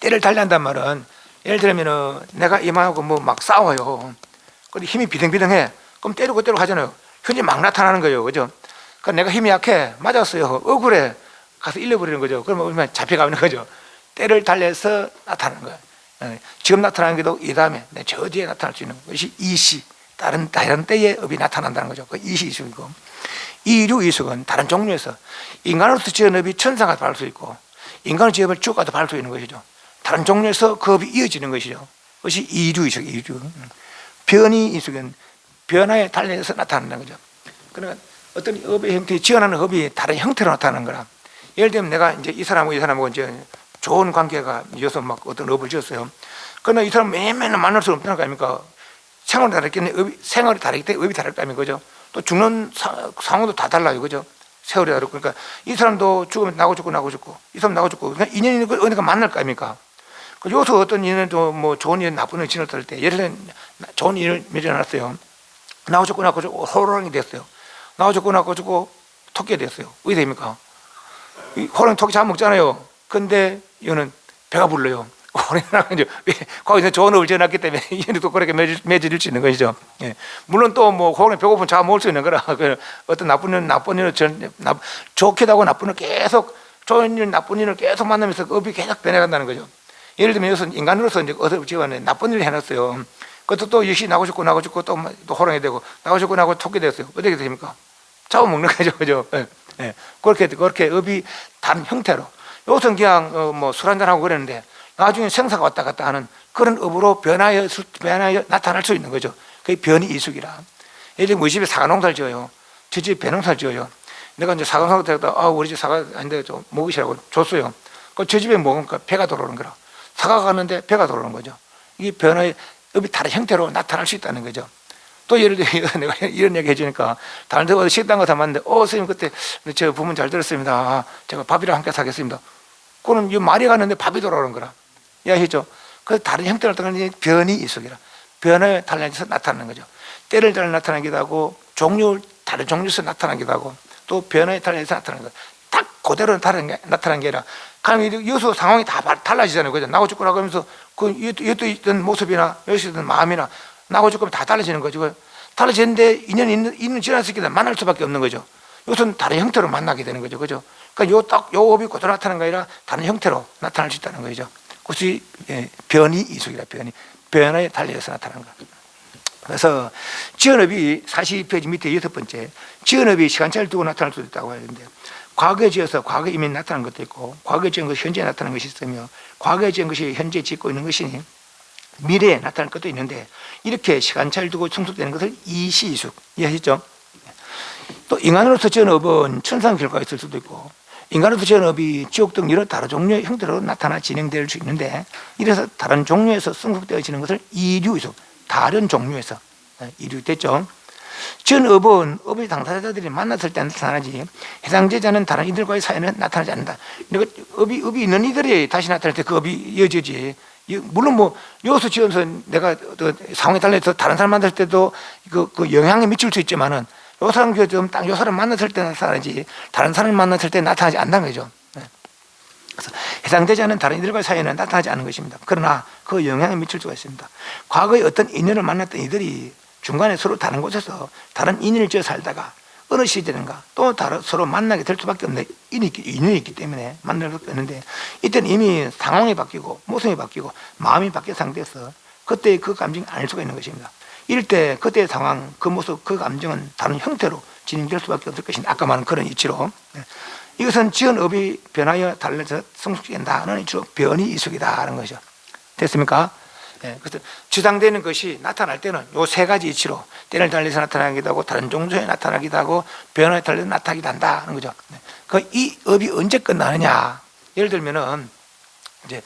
[SPEAKER 2] 때를 달리한단 말은 예를 들면 내가 이만하고 뭐 막 싸워요. 근데 힘이 비등비등해. 그럼 때리고 하잖아요. 현재 막 나타나는 거예요. 그죠? 그러니까 내가 힘이 약해. 맞았어요. 억울해. 가서 잃어버리는 거죠. 그러면 얼마나 잡혀가는 거죠. 때를 달려서 나타나는 거예요. 지금 나타나는 게도 이 다음에 저 뒤에 나타날 수 있는 것이 이시. 다른 때에 업이 나타난다는 거죠. 그 이시 이숙이고, 이류 이숙은 다른 종류에서 인간으로서 지은 업이 천상가도 받을 수 있고, 인간의 지업을 주가도 받을 수 있는 것이죠. 다른 종류에서 그 업이 이어지는 것이죠. 그것이 이류 이숙, 이류. 변이 이숙은 변화에 달려서 나타난다는 거죠. 그러니까 어떤 업의 형태, 지어나는 업이 다른 형태로 나타나는 거라. 예를 들면 내가 이제 이 사람하고 이제 좋은 관계가 이어서 막 어떤 업을 지었어요. 그러나 이 사람 매일매일 만날 수 없다는 거 아닙니까? 생활이 다르기 때문에 생활이 다르기 때문에 업이 다를 거 아닙니까? 그죠? 또 죽는 상황도 다 달라요. 그죠? 세월이 다르고. 그러니까 이 사람도 죽으면 나고 죽고, 이 사람 나고 죽고. 그러니까 인연이 어디가 만날 거 아닙니까? 요새 어떤 인연도 뭐 좋은 일, 나쁜 일 지났을 때, 예를 들면 좋은 일을 맺어놨어요. 나고 죽고, 호랑이 됐어요. 나고 죽고, 토끼가 됐어요. 왜 됩니까? 호랑이 토끼 잡아먹잖아요. 근데 이거는 배가 불러요. 호랑이랑 이제 거기서 좋은 업을 지어놨기 때문에 인연이 또 그렇게 맺어질 수 있는 것이죠. 예. 물론 또 뭐 호랑이 배고프면 잡아먹을 수 있는 거라. 어떤 나쁜 일을 좋기도 하고 나쁜 일 계속, 좋은 일, 나쁜 일을 계속 만나면서 업이 계속 변해간다는 거죠. 예를 들면 여기서 인간으로서 이제 어서 집안에 나쁜 일을 해놨어요. 그것도 또 역시 나고 죽고 또 호랑이 되고 나고 죽고 토끼 됐어요. 어떻게 됩니까? 잡아먹는 거죠, 그죠? 예, 예. 그렇게 업이 다른 형태로. 여기서는 그냥 뭐 술 한잔하고 그랬는데 나중에 생사가 왔다 갔다 하는 그런 업으로 변하여 나타날 수 있는 거죠. 그게 변이 이숙이라. 예를 들면 우리 집에 사과 농사를 지어요. 저 집에 배 농사를 지어요. 내가 이제 사과 농사 때가 우리 집 사과 아닌데 좀 먹으시라고 줬어요. 그 저 집에 먹으니까 배가 돌아오는 거라. 사과가 갔는데 배가 돌아오는 거죠. 이게 변화의 업이 다른 형태로 나타날 수 있다는 거죠. 또 예를 들어 내가 이런 얘기 해주니까 다른 데 어디 식당 가서 봤는데 선생님 그때 저 부문 잘 들었습니다. 제가 밥이랑 함께 사겠습니다. 그럼 이 말이 갔는데 밥이 돌아오는 거라. 이해하시죠? 그 다른 형태로 나타나는 변이 이속이라. 변화에 달라져서 나타나는 거죠. 때를 따라 나타나기도 하고 다른 종류에서 나타나기도 하고 또 변화에 달라져서 나타나는 거죠. 딱 그대로 나타나는 게 아니라 그럼 여기서 상황이 다 달라지잖아요. 그죠? 나고 죽고라고 하면서 이것도 있던 모습이나 여기서 있던 마음이나 나고 죽고 다 달라지는 거죠. 달라지는데 인연이 있는 지나서 만날 수밖에 없는 거죠. 이것은 다른 형태로 만나게 되는 거죠. 그죠? 그러니까 요 업이 그대로 나타나는 게 아니라 다른 형태로 나타날 수 있다는 거죠. 그것이 변이 이속이라. 변화에 달려서 나타나는 거예요. 그래서 지연업이 42페이지 밑에 6번째 지연업이 시간차를 두고 나타날 수도 있다고 하는데 과거에 지어서 과거에 이미 나타난 것도 있고 과거에 지은 것이 현재에 나타난 것이 있으며 과거에 지은 것이 현재에 짓고 있는 것이니 미래에 나타날 것도 있는데 이렇게 시간차를 두고 충족되는 것을 이시이숙 이해하셨죠? 또 인간으로서 지은 업은 천상 결과가 있을 수도 있고 인간으로서 지은 업이 지옥 등 여러 다른 종류의 형태로 나타나 진행될 수 있는데 이래서 다른 종류에서 성숙되어지는 것을 이류이숙 다른 종류에서 이류 됐죠? 지은 업은 업의 당사자들이 만났을 때 나타나지 해당 제자는 다른 이들과의 사이는 나타나지 않는다. 그러니까 업이 있는 이들이 다시 나타날 때 그 업이 이어지지. 물론 뭐 여기서 지어서 내가 상황에 달라서 다른 사람 만났을 때도 그 영향이 미칠 수 있지만은 요 사람 요 사람 만났을 때 나타나지 다른 사람을 만났을 때 나타나지 않는 거죠. 그래서 해당되지 않은 다른 이들과의 사이는 나타나지 않는 것입니다. 그러나 그 영향이 미칠 수가 있습니다. 과거에 어떤 인연을 만났던 이들이 중간에 서로 다른 곳에서 다른 인연을 지어 살다가 어느 시대인가 또 서로 만나게 될 수밖에 없는 인연이 있기 때문에 만날 수밖에 없는데 이때는 이미 상황이 바뀌고 모습이 바뀌고 마음이 바뀐 상태에서 그때 그 감정이 아닐 수가 있는 것입니다. 이럴 때 그때의 상황, 그 모습, 그 감정은 다른 형태로 진행될 수밖에 없을 것인데 아까 말한 그런 이치로 이것은 지은 업이 변하여 달라져 성숙된다는 이치로 변이 이숙이다 하는 것이죠. 됐습니까? 그래서 주장되는 것이 나타날 때는 요 세 가지 이치로 때를 달리서 나타나기도 하고 다른 종류에 나타나기도 하고 변화에 달려서 나타나기도 한다 하는 거죠. 이 업이 언제 끝나느냐? 예를 들면은 이제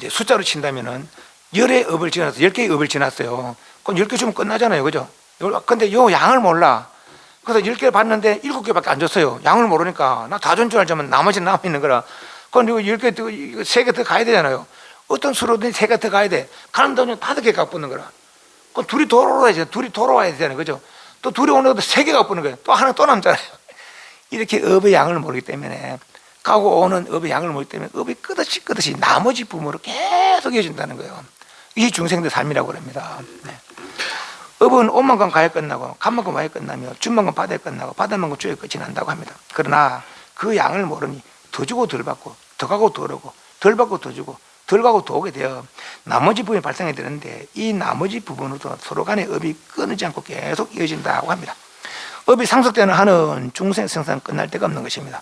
[SPEAKER 2] 숫자로 친다면은 10의 업을 지나서 10개의 업을 지났어요. 그럼 10개 주면 끝나잖아요. 그죠? 근데 요 양을 몰라. 그래서 10개를 봤는데 7개밖에 안 줬어요. 양을 모르니까 나 다 준 줄 알지만 나머지는 남아있는 거라. 그럼 이거 10개, 3개 더 가야 되잖아요. 어떤 수로든 3개 더 가야 돼. 가는 동안 5개 갖고는 거라. 그럼 둘이 돌아와야 되잖아요. 그죠? 또 둘이 오는 것도 3개 갖고는 거예요. 또 하나 또 남잖아요. 이렇게 업의 양을 모르기 때문에 가고 오는 업의 양을 모르기 때문에 업이 끝없이 나머지 부모로 계속 이어진다는 거예요. 이게 중생들 삶이라고 합니다. 업은 온 만큼 가야 끝나고 간 만큼 와야 끝나며 준 만큼 바다에 끝나고 바다 만큼 주에 끝이 난다고 합니다. 그러나 그 양을 모르니 더 주고 덜 받고 더 가고 덜 오고 덜 받고 더 주고 덜 가고 더 오게 되어 나머지 부분이 발생이 되는데 이 나머지 부분으로 서로 간의 업이 끊이지 않고 계속 이어진다고 합니다. 업이 상속되는 한은 중생 생사는 끝날 데가 없는 것입니다.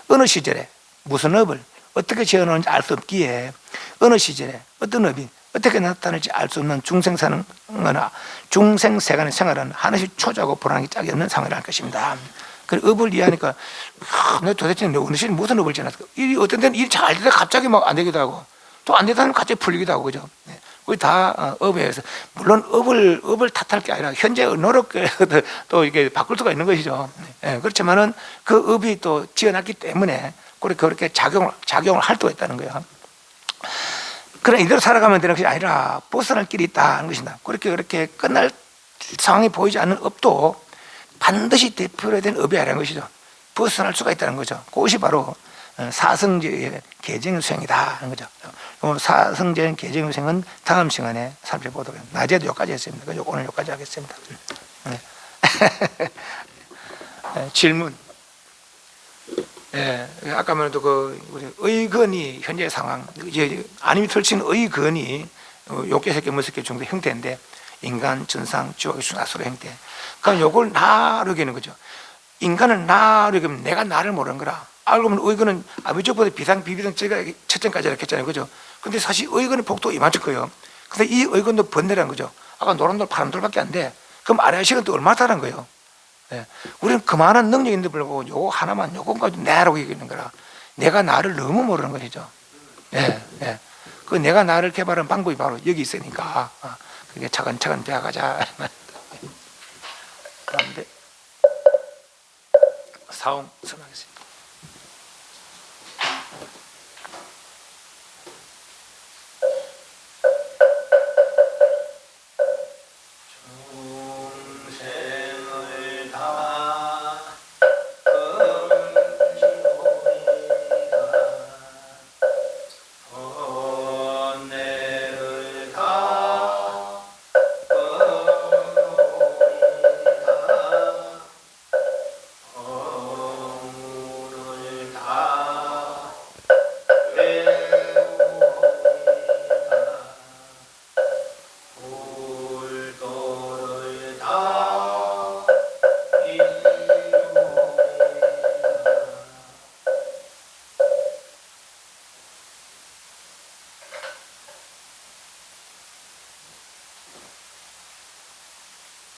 [SPEAKER 2] 어느 시절에 무슨 업을 어떻게 지어놓은지 알 수 없기에 어느 시절에 어떤 업이 어떻게 나타날지 알 수 없는 중생사는거나 중생세간의 생활은 하나씩 초조하고 불안하기 짝이 없는 상황을 할 것입니다. 그 업을 이해하니까 내가 도대체 어느 시절에 무슨 업을 지났을까? 일이 어떤 데는 일이 잘 되다가 갑자기 막 안 되기도 하고 또 안 되다 하면 갑자기 풀리기도 하고 그죠? 그게 다 업에 의해서 물론 업을 탓할 게 아니라 현재 노력에 또 이게 바꿀 수가 있는 것이죠. 그렇지만은 그 업이 또 지어놨기 때문에 그렇게 작용을 할 수가 있다는 거예요. 그러나 이대로 살아가면 되는 것이 아니라 벗어날 길이 있다는 것이다. 그렇게 끝날 상황이 보이지 않는 업도 반드시 대표해야 되는 업이 아니라는 것이죠. 벗어날 수가 있다는 거죠. 그것이 바로 사성제의 개정수행이다 하는 거죠. 사성제의 개정수행은 다음 시간에 살펴보도록 하겠습니다. 낮에도 여기까지 했습니다. 오늘 여기까지 하겠습니다. 질문. 예, 아까 말도 그 우리 의건이 현재 상황, 이제 아님이 펼친 의건이 요께 새끼 무새끼 정도 형태인데 인간, 전상, 지옥의 순화수로 형태. 그럼 요걸 나로 여기는 거죠. 인간을 나로 여기면 내가 나를 모르는 거라. 알고 보면 의건은 아비조보다 비상, 비비상, 제가 첫째까지 이렇게 했잖아요, 그죠? 근데 사실 의건의 폭도 이만큼 거예요. 근데 이 의건도 번뇌라는 거죠. 아까 노란 돌, 파란 돌밖에 안 돼. 그럼 아래 시간 또 얼마나 다른 거예요? 예. 우리는 그만한 능력이 있는데 불구하고 요거 하나만 요건 가지고 내라고 얘기하는 거라. 내가 나를 너무 모르는 것이죠. 예, 예. 그 내가 나를 개발한 방법이 바로 여기 있으니까 그게 차근차근 배워가자. 그런데 사홍 선하겠습니다.